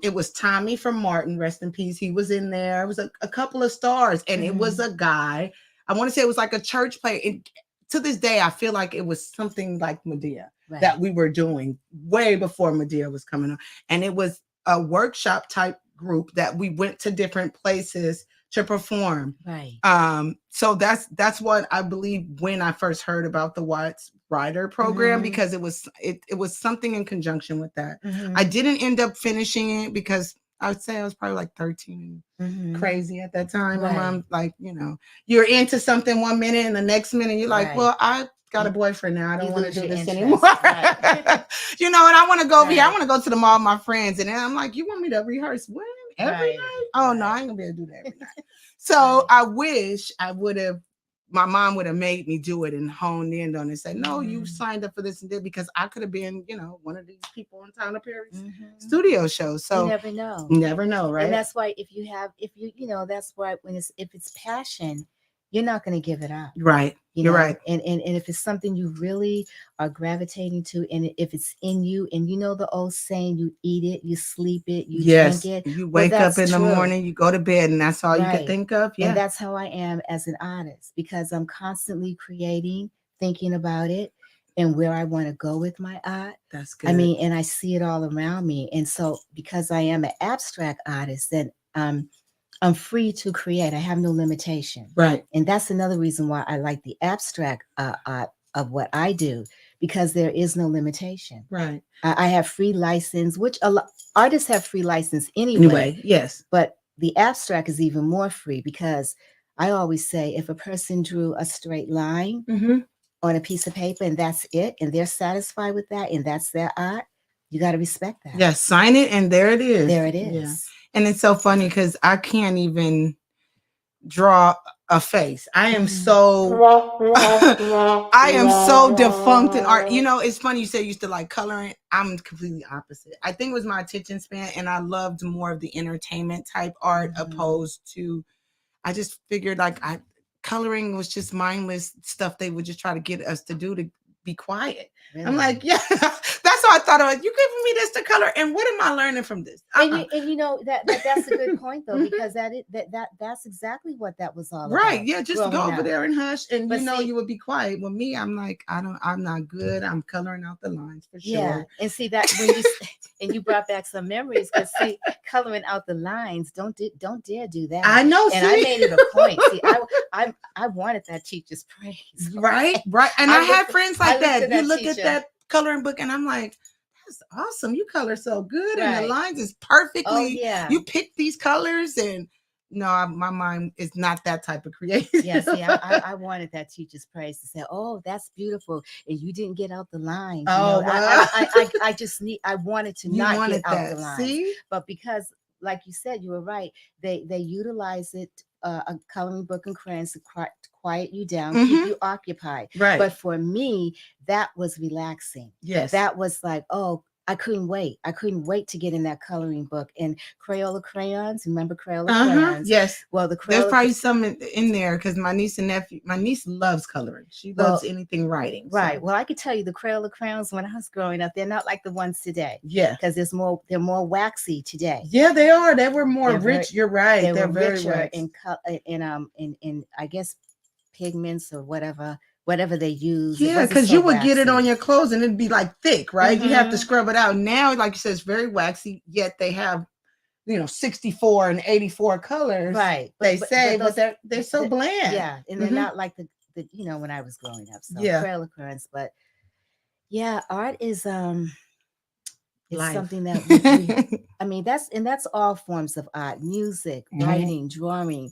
Speaker 1: It was Tommy from Martin, rest in peace. He was in there. It was a couple of stars, and it was a guy. I want to say it was like a church play. To this day, I feel like it was something like Medea that we were doing way before Medea was coming on. And it was a workshop type group that we went to different places to perform.
Speaker 2: Right.
Speaker 1: So that's what I believe when I first heard about the Watts Rider program, because it was something in conjunction with that. I didn't end up finishing it because I would say I was probably like 13 and crazy at that time. My mom, like, you're into something one minute and the next minute you're like, well, I got a boyfriend now. I don't want to do this anymore. And I want to go over here. I want to go to the mall with my friends. And then I'm like, you want me to rehearse when? Every night? Oh, no, I ain't going to be able to do that every night. So I wish my mom would have made me do it and honed in on it and said, no, you signed up for this and did, because I could have been, one of these people in Tyler Perry's studio shows. So
Speaker 2: you never know.
Speaker 1: Never know, right?
Speaker 2: And that's why if that's why if it's passion, you're not going to give it up.
Speaker 1: Right. You're right.
Speaker 2: And if it's something you really are gravitating to, and if it's in you, and the old saying, you eat it, you sleep it, you drink it.
Speaker 1: You wake up in the morning, you go to bed, and that's all you can think of. Yeah.
Speaker 2: And that's how I am as an artist, because I'm constantly creating, thinking about it, and where I want to go with my art.
Speaker 1: That's good.
Speaker 2: I mean, and I see it all around me. And so because I am an abstract artist, then I'm free to create. I have no limitation.
Speaker 1: Right.
Speaker 2: And that's another reason why I like the abstract art of what I do, because there is no limitation.
Speaker 1: Right.
Speaker 2: I have free license, which artists have free license anyway.
Speaker 1: Yes.
Speaker 2: But the abstract is even more free, because I always say, if a person drew a straight line on a piece of paper and that's it, and they're satisfied with that, and that's their art, you got to respect that.
Speaker 1: Yes. Sign it, and there it is.
Speaker 2: There it is.
Speaker 1: Yeah. And it's so funny because I can't even draw a face. I am so defunct in art. It's funny you say you used to like coloring. I'm completely opposite. I think it was my attention span, and I loved more of the entertainment type art opposed to. I just figured coloring was just mindless stuff they would just try to get us to do to be quiet. Really? I'm like, yeah, that's how I thought of it. You giving me this to color, and what am I learning from this?
Speaker 2: And that's a good point, though, because that's exactly what that was all about.
Speaker 1: Right? Yeah, just go over there and hush, and you would be quiet. With me, I'm like, I'm not good. I'm coloring out the lines for sure.
Speaker 2: Yeah, and see that when you brought back some memories, because coloring out the lines, don't dare do that.
Speaker 1: I know,
Speaker 2: and I made it a point. See, I wanted that teacher's praise.
Speaker 1: Right, and I had friends like that. You look at that coloring book, and I'm like, that's awesome. You color so good, and the lines is perfectly.
Speaker 2: Oh, yeah.
Speaker 1: You pick these colors, and no, my mind is not that type of creative.
Speaker 2: Yeah, see, I wanted that teacher's praise to say, "Oh, that's beautiful," and you didn't get out the lines. I wanted to not get out the lines.
Speaker 1: See?
Speaker 2: But because, like you said, you were right. They utilize it. A coloring book and crayons to quiet you down, keep you occupied.
Speaker 1: Right.
Speaker 2: But for me, that was relaxing.
Speaker 1: Yes.
Speaker 2: That was like, oh, I couldn't wait. I couldn't wait to get in that coloring book. And Crayola crayons, remember Crayola crayons?
Speaker 1: Yes.
Speaker 2: Well,
Speaker 1: there's probably some in there, because my niece loves coloring. She loves anything writing.
Speaker 2: Right.
Speaker 1: So.
Speaker 2: Well, I could tell you the Crayola crayons when I was growing up, they're not like the ones today.
Speaker 1: Yeah.
Speaker 2: Because they're more waxy today.
Speaker 1: Yeah, they are. They were more rich. You're right. They're very
Speaker 2: richer in I guess pigments or whatever they use.
Speaker 1: Yeah, because you would get it on your clothes and it'd be like thick, right? You have to scrub it out. Now, like you said, it's very waxy, yet they have 64 and 84 colors.
Speaker 2: Right.
Speaker 1: But they're so bland.
Speaker 2: Yeah. And they're not like the when I was growing up. So Crayola crayons. But yeah, art is something that I mean, that's all forms of art: music, writing, drawing.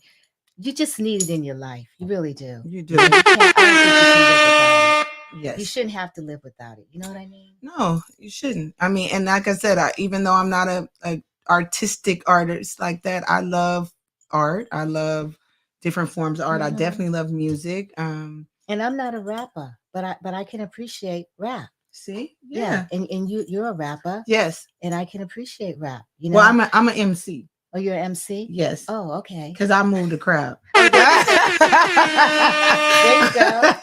Speaker 2: You just need it in your life. You really do.
Speaker 1: You do.
Speaker 2: I don't think you can live without it.
Speaker 1: Yes.
Speaker 2: You shouldn't have to live without it. You know what I mean?
Speaker 1: No, you shouldn't. I mean, and like I said, even though I'm not a artistic artist like that, I love art. I love different forms of art. I definitely love music.
Speaker 2: And I'm not a rapper, but I can appreciate rap.
Speaker 1: See?
Speaker 2: Yeah. And you're a rapper.
Speaker 1: Yes.
Speaker 2: And I can appreciate rap.
Speaker 1: Well, I'm an MC.
Speaker 2: Oh, you're an MC?
Speaker 1: Yes.
Speaker 2: Oh, okay.
Speaker 1: Because I move the crowd.
Speaker 2: There you go.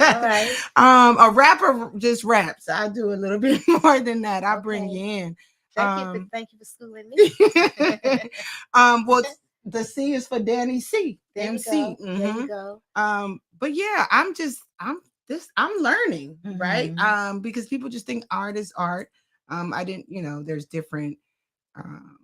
Speaker 2: All right.
Speaker 1: A rapper just raps. I do a little bit more than that. I bring you in.
Speaker 2: Thank you for schooling me.
Speaker 1: Well, the C is for Danny C.
Speaker 2: There
Speaker 1: MC.
Speaker 2: you go. There you go.
Speaker 1: But yeah, I'm learning, right?
Speaker 2: Mm-hmm.
Speaker 1: Because people just think art is art. I didn't, there's different um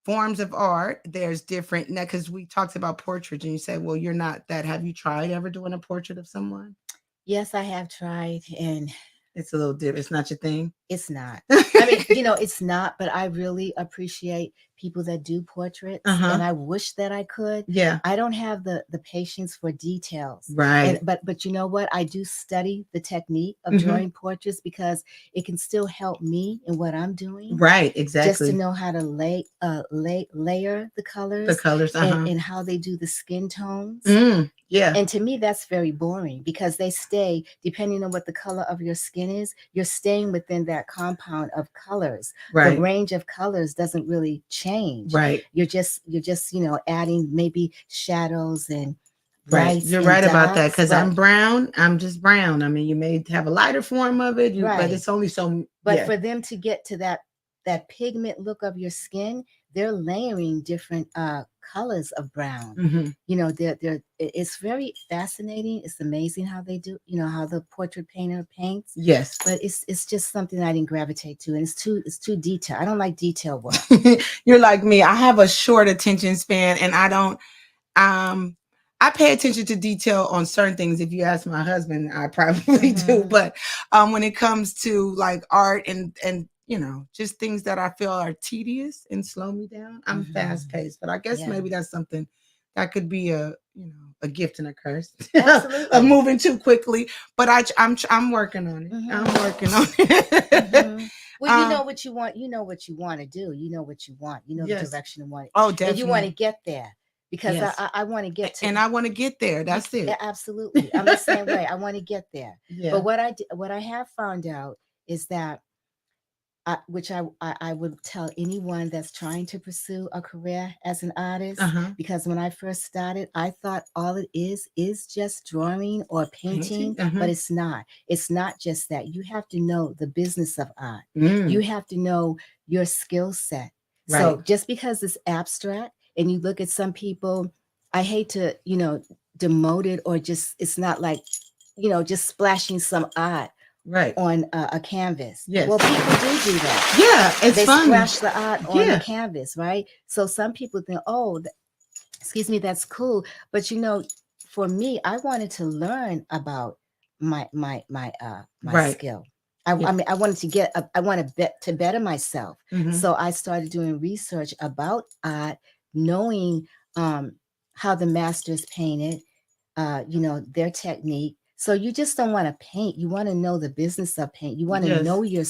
Speaker 1: forms of art. There's different now because we talked about portraits and you said, well, you're not that. Have you tried ever doing a portrait of someone?
Speaker 2: Yes, I have tried, and
Speaker 1: It's a little different. It's not your thing.
Speaker 2: it's not. I mean, it's not, but I really appreciate people that do portraits, and I wish that I could.
Speaker 1: Yeah.
Speaker 2: I don't have the patience for details.
Speaker 1: Right.
Speaker 2: But you know what? I do study the technique of drawing portraits because it can still help me in what I'm doing.
Speaker 1: Right, exactly.
Speaker 2: Just to know how to layer the colors, and how they do the skin tones.
Speaker 1: Yeah.
Speaker 2: And to me, that's very boring because they stay, depending on what the color of your skin is, you're staying within that compound of colors.
Speaker 1: Right.
Speaker 2: The range of colors doesn't really change.
Speaker 1: Right.
Speaker 2: You're just, adding maybe shadows and
Speaker 1: right. You're right
Speaker 2: dots,
Speaker 1: about that because I'm brown. I'm just brown. I mean, you may have a lighter form of it, but it's only so.
Speaker 2: But for them to get to that pigment look of your skin, they're layering different colors of brown. It's very fascinating. It's amazing how they do, how the portrait painter paints.
Speaker 1: Yes.
Speaker 2: But it's just something I didn't gravitate to, and it's too detailed. I don't like detail work.
Speaker 1: You're like me. I have a short attention span, and I don't I pay attention to detail on certain things. If you ask my husband, I probably do. But when it comes to like art and just things that I feel are tedious and slow me down, I'm fast paced. But I guess maybe that's something that could be a gift and a curse of moving too quickly. But I'm working on it. I'm working on it.
Speaker 2: Well, you know what you want. You know what you want to do. You know what you want. You know the direction you want it.
Speaker 1: Oh, definitely.
Speaker 2: And you want to get there. Because I want to get to,
Speaker 1: and I want to get there. That's it.
Speaker 2: Absolutely, I'm the same way. I want to get there. Yeah. But what I have found out is that, which I would tell anyone that's trying to pursue a career as an artist, because when I first started, I thought all it is just drawing or painting, but it's not. It's not just that. You have to know the business of art. You have to know your skill set. Right. So just because it's abstract. And you look at some people, I hate to, demote it or just, it's not like, just splashing some art on a canvas. Yes. Well, people do that. Yeah, it's fun. They splash the art on the canvas, right? So some people think, oh, excuse me, that's cool. But, for me, I wanted to learn about my skill. I mean, I wanted to I wanted to better myself. So I started doing research about art, knowing how the masters painted, their technique. So you just don't want to paint. You want to know the business of paint. You want to know your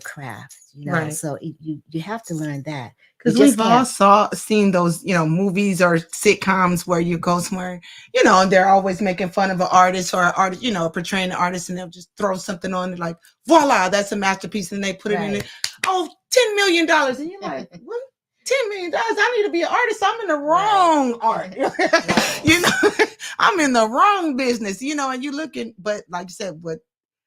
Speaker 2: craft. Right. So you have to learn that.
Speaker 1: Because we've all seen those, movies or sitcoms where you go somewhere, and they're always making fun of an artist or an artist, portraying an artist, and they'll just throw something on it like, voila, that's a masterpiece, and they put it in it. Oh, $10 million, and you're like, what? $10 million. I need to be an artist. I'm in the wrong art. I'm in the wrong business, and you looking, but like you said,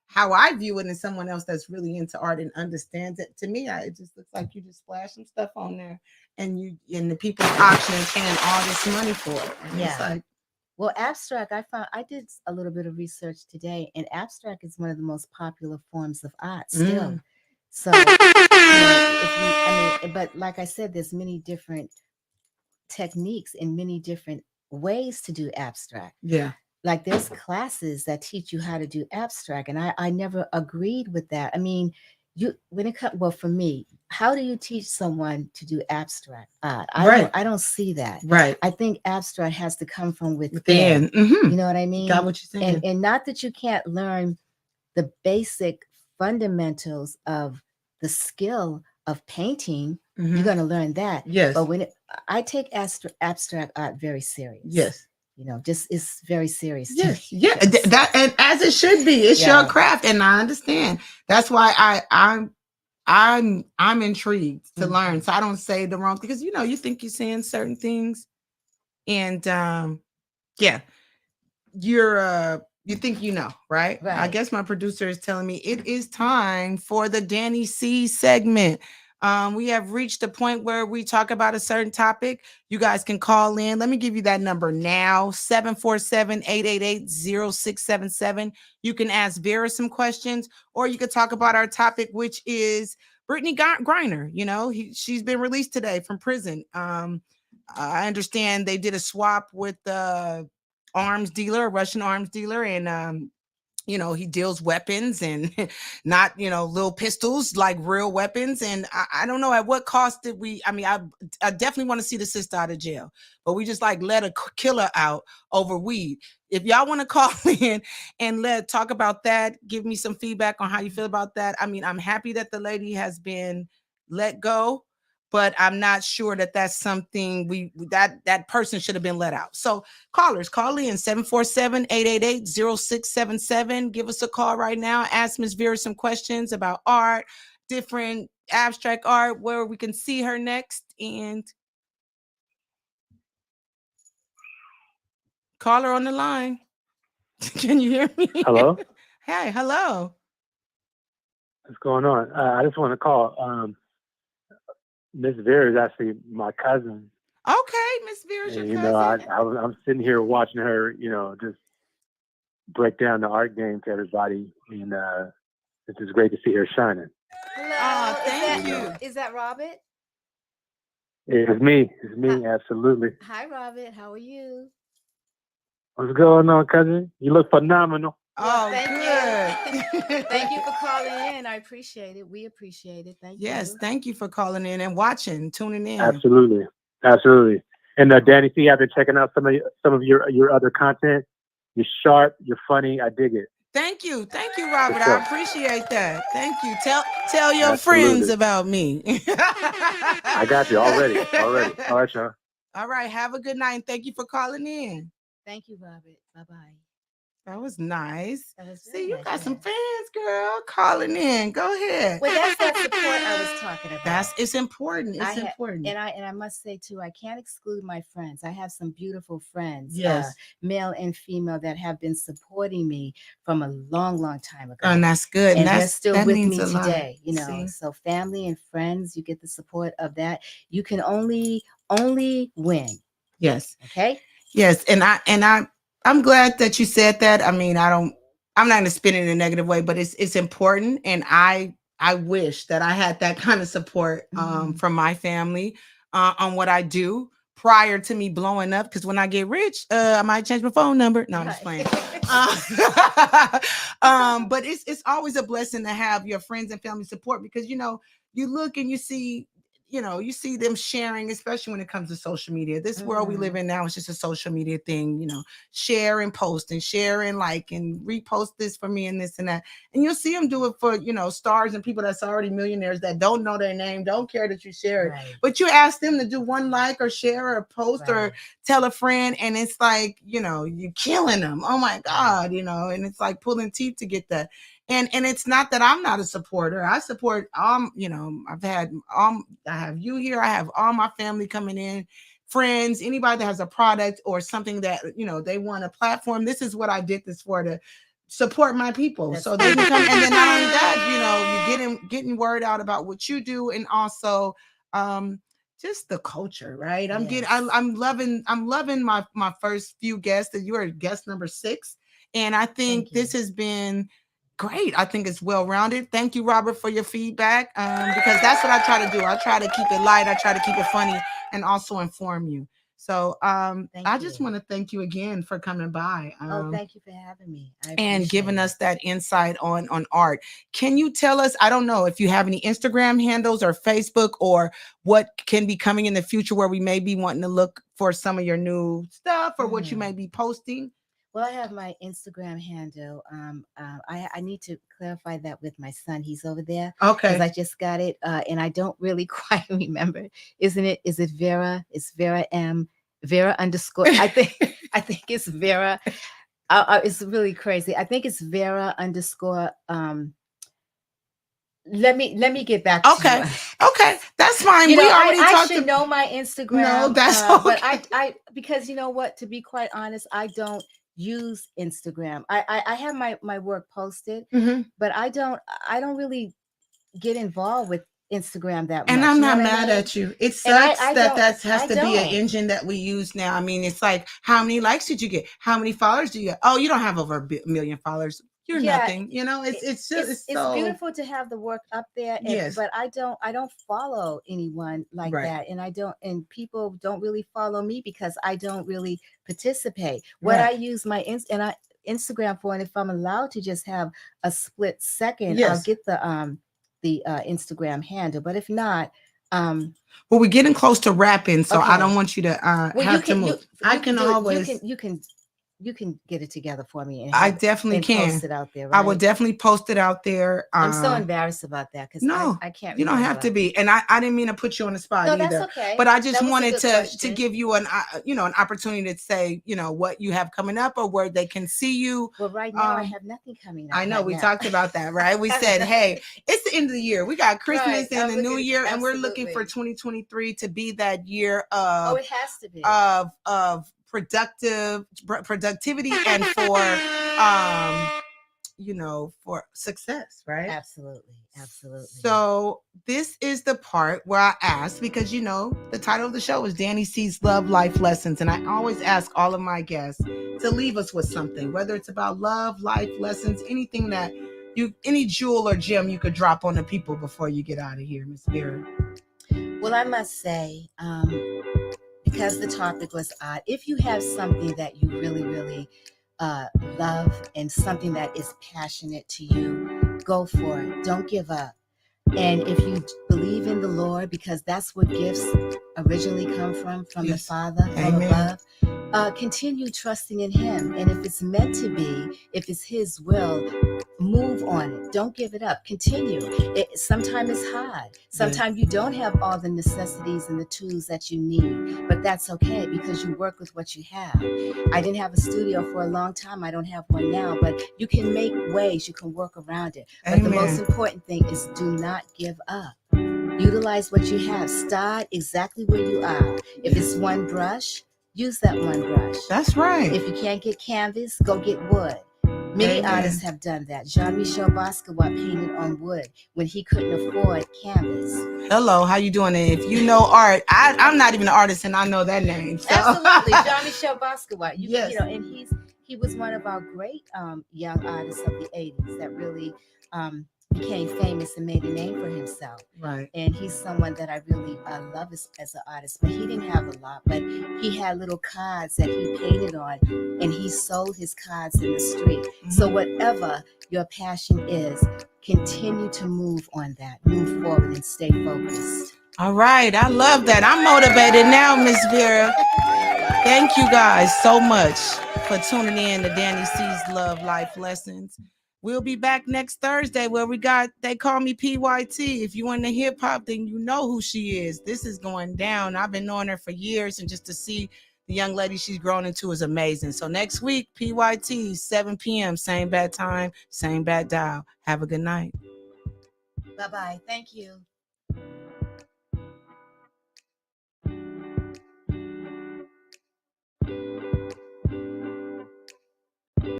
Speaker 1: how I view it and someone else that's really into art and understands it, to me, it just looks like you just splash some stuff on there and the people auctioning paying all this money for it. And it's like,
Speaker 2: well, abstract, I did a little bit of research today, and abstract is one of the most popular forms of art still. So, but like I said, there's many different techniques and many different ways to do abstract. Yeah. Like there's classes that teach you how to do abstract, and I never agreed with that. I mean, for me, how do you teach someone to do abstract art? I don't see that. Right. I think abstract has to come from within. You know what I mean?
Speaker 1: Got what you're saying.
Speaker 2: And not that you can't learn the basic fundamentals of the skill of painting, you're going to learn that. Yes. But I take abstract art very serious. Yes. Just it's very serious.
Speaker 1: Yes. Yeah. That, and as it should be, it's your craft, and I understand. That's why I'm intrigued to learn. So I don't say the wrong, because you think you're saying certain things, and you're You think you know, right? I
Speaker 2: Right.
Speaker 1: guess my producer is telling me it is time for the Dani C segment. We have reached the point where we talk about a certain topic. You guys can call in. Let me give you that number now, 747-888-0677. You can ask Vera some questions, or you could talk about our topic, which is Brittany Griner. You know, she's been released today from prison. I understand they did a swap with the arms dealer, a Russian arms dealer, and you know, he deals weapons and not, you know, little pistols, like real weapons. And I don't know at what cost did we, I mean, I definitely want to see the sister out of jail, but we just like let a killer out over weed. If y'all want to call in and talk about that, give me some feedback on how you feel about that. I mean, I'm happy that the lady has been let go, but I'm not sure that that's something that person should have been let out. So callers, call in 747-888-0677. Give us a call right now. Ask Ms. Vera some questions about art, different abstract art, where we can see her next. And caller on the line. Can you hear me?
Speaker 3: Hello?
Speaker 1: Hey, hello.
Speaker 3: What's going on? I just want to call. Miss Vera is actually my cousin.
Speaker 1: Okay, Miss Vera's your cousin.
Speaker 3: I'm sitting here watching her, just break down the art game to everybody, and it's just great to see her shining.
Speaker 2: Hello.
Speaker 1: Thank you.
Speaker 2: Is that Robert?
Speaker 3: It's me. It's me. Absolutely.
Speaker 2: Hi, Robert. How are you?
Speaker 3: What's going on, cousin? You look phenomenal.
Speaker 2: Well, thank
Speaker 1: good.
Speaker 2: you. Thank you for calling in. I appreciate it. We appreciate it. Thank you.
Speaker 1: Yes, thank you for calling in and watching, tuning in.
Speaker 3: Absolutely. And Dani, see, I've been checking out some of your other content. You're sharp. You're funny. I dig it.
Speaker 1: Thank you, Robert. Sure. I appreciate that. Thank you. Tell your friends about me.
Speaker 3: I got you already. All right, Sean.
Speaker 1: All right. Have a good night, and thank you for calling in.
Speaker 2: Thank you, Robert. Bye-bye.
Speaker 1: That was nice. See, you
Speaker 2: nice,
Speaker 1: got some fans, girl, calling in. Go ahead.
Speaker 2: Well, that's that support I was talking about.
Speaker 1: It's important. It's important.
Speaker 2: And I must say too, I can't exclude my friends. I have some beautiful friends,
Speaker 1: yes,
Speaker 2: male and female, that have been supporting me from a long, long time ago.
Speaker 1: And that's good.
Speaker 2: And they're still with me today.
Speaker 1: See?
Speaker 2: So family and friends, you get the support of that. You can only win.
Speaker 1: Yes.
Speaker 2: Okay.
Speaker 1: Yes, and I'm glad that you said that. I mean, I'm not going to spin it in a negative way, but it's important, and I wish that I had that kind of support from my family on what I do prior to me blowing up. Because when I get rich, I might change my phone number. No, I'm just playing. But it's always a blessing to have your friends and family support, because you look and you see them sharing, especially when it comes to social media. This world we live in now is just a social media thing, share and post and share and like and repost this for me and this and that. And you'll see them do it for, stars and people that's already millionaires that don't know their name, don't care that you share it. Right. But you ask them to do one like or share or post or tell a friend, and it's like, you're killing them. Oh my God, and it's like pulling teeth to get that. And it's not that I'm not a supporter. I support I have you here. I have all my family coming in, friends, anybody that has a product or something that, they want a platform. This is what I did this for, to support my people. So they can come. And then not only that, you're getting word out about what you do, and also just the culture, right? I'm loving my first few guests. That you are guest number 6. And I think this has been great. I think it's well-rounded. Thank you, Robert, for your feedback, because that's what I try to do. I try to keep it light. I try to keep it funny and also inform you. So I just want to thank you again for coming by.
Speaker 2: Thank you for having me.
Speaker 1: And giving us that insight on art. Can you tell us, I don't know if you have any Instagram handles or Facebook, or what can be coming in the future where we may be wanting to look for some of your new stuff or what you may be posting?
Speaker 2: Well, I have my Instagram handle. I need to clarify that with my son. He's over there.
Speaker 1: Okay.
Speaker 2: Because I just got it, and I don't really quite remember. Is it Vera? It's Vera M. Vera _ I think it's Vera. It's really crazy. I think it's Vera _ Let me get back to you.
Speaker 1: Okay, that's fine.
Speaker 2: I should know my Instagram.
Speaker 1: No, that's okay.
Speaker 2: But I because you know what? To be quite honest, I don't use Instagram. I have my work posted, but I don't really get involved with Instagram that much.
Speaker 1: And I'm not mad at you. It sucks that has to be an engine that we use now. I mean, it's like, how many likes did you get? How many followers do you get? Oh, you don't have over a million followers. You're nothing. You know, it's
Speaker 2: beautiful to have the work up there. And, but I don't follow anyone like that. And people don't really follow me because I don't really participate. What I use my Instagram for, and if I'm allowed to just have a split second, I'll get the Instagram handle. But if not,
Speaker 1: well, we're getting close to wrapping, so I don't want you to have to move. I can always
Speaker 2: you can get it together for me.
Speaker 1: And I definitely can
Speaker 2: post it out there. Right?
Speaker 1: I will definitely post it out there.
Speaker 2: I'm so embarrassed about that because I can't.
Speaker 1: You don't have to be, and I didn't mean to put you on the spot either. That's okay. But I just wanted to give you an an opportunity to say what you have coming up or where they can see you.
Speaker 2: Well, right now I have nothing coming up.
Speaker 1: I know we talked about that, right? We said, hey, it's the end of the year. We got Christmas and the New Year, and we're looking for 2023 to be that year of.
Speaker 2: Oh, it has to be
Speaker 1: of productivity and for for success, right?
Speaker 2: Absolutely.
Speaker 1: So this is the part where I ask, because the title of the show is Dani C's Love Life Lessons, and I always ask all of my guests to leave us with something, whether it's about love, life lessons, anything that any jewel or gem you could drop on the people before you get out of here, Miss Vera.
Speaker 2: Well, I must say, because the topic was odd, if you have something that you really, really love and something that is passionate to you, go for it. Don't give up. And if you believe in the Lord, because that's where gifts originally come from the Father, from above, continue trusting in Him. And if it's meant to be, if it's His will, move on it. Don't give it up. Continue. Sometimes it's hard. Sometimes you don't have all the necessities and the tools that you need, but that's okay because you work with what you have. I didn't have a studio for a long time. I don't have one now, but you can make ways. You can work around it. But the most important thing is do not give up. Utilize what you have. Start exactly where you are. If it's one brush, use that one brush.
Speaker 1: That's right.
Speaker 2: If you can't get canvas, go get wood. Many artists have done that. Jean-Michel Basquiat painted on wood when he couldn't afford canvas.
Speaker 1: Hello, how you doing? And if you know art, I'm not even an artist, and I know that name. So.
Speaker 2: Absolutely, Jean-Michel Basquiat. And he was one of our great young artists of the 80s that really became famous and made a name for himself.
Speaker 1: Right.
Speaker 2: And he's someone that I really love as an artist, but he didn't have a lot, but he had little cards that he painted on, and he sold his cards in the street. Mm-hmm. So whatever your passion is, continue to move on that, move forward and stay focused.
Speaker 1: All right. I love that. I'm motivated now, Miss Vera. Thank you guys so much for tuning in to Dani C's Love Life Lessons. We'll be back next Thursday where they call me PYT. If you in the hip hop, then you know who she is. This is going down. I've been knowing her for years, and just to see the young lady she's grown into is amazing. So next week, PYT, 7 p.m., same bad time, same bad dial. Have a good night.
Speaker 2: Bye-bye. Thank you.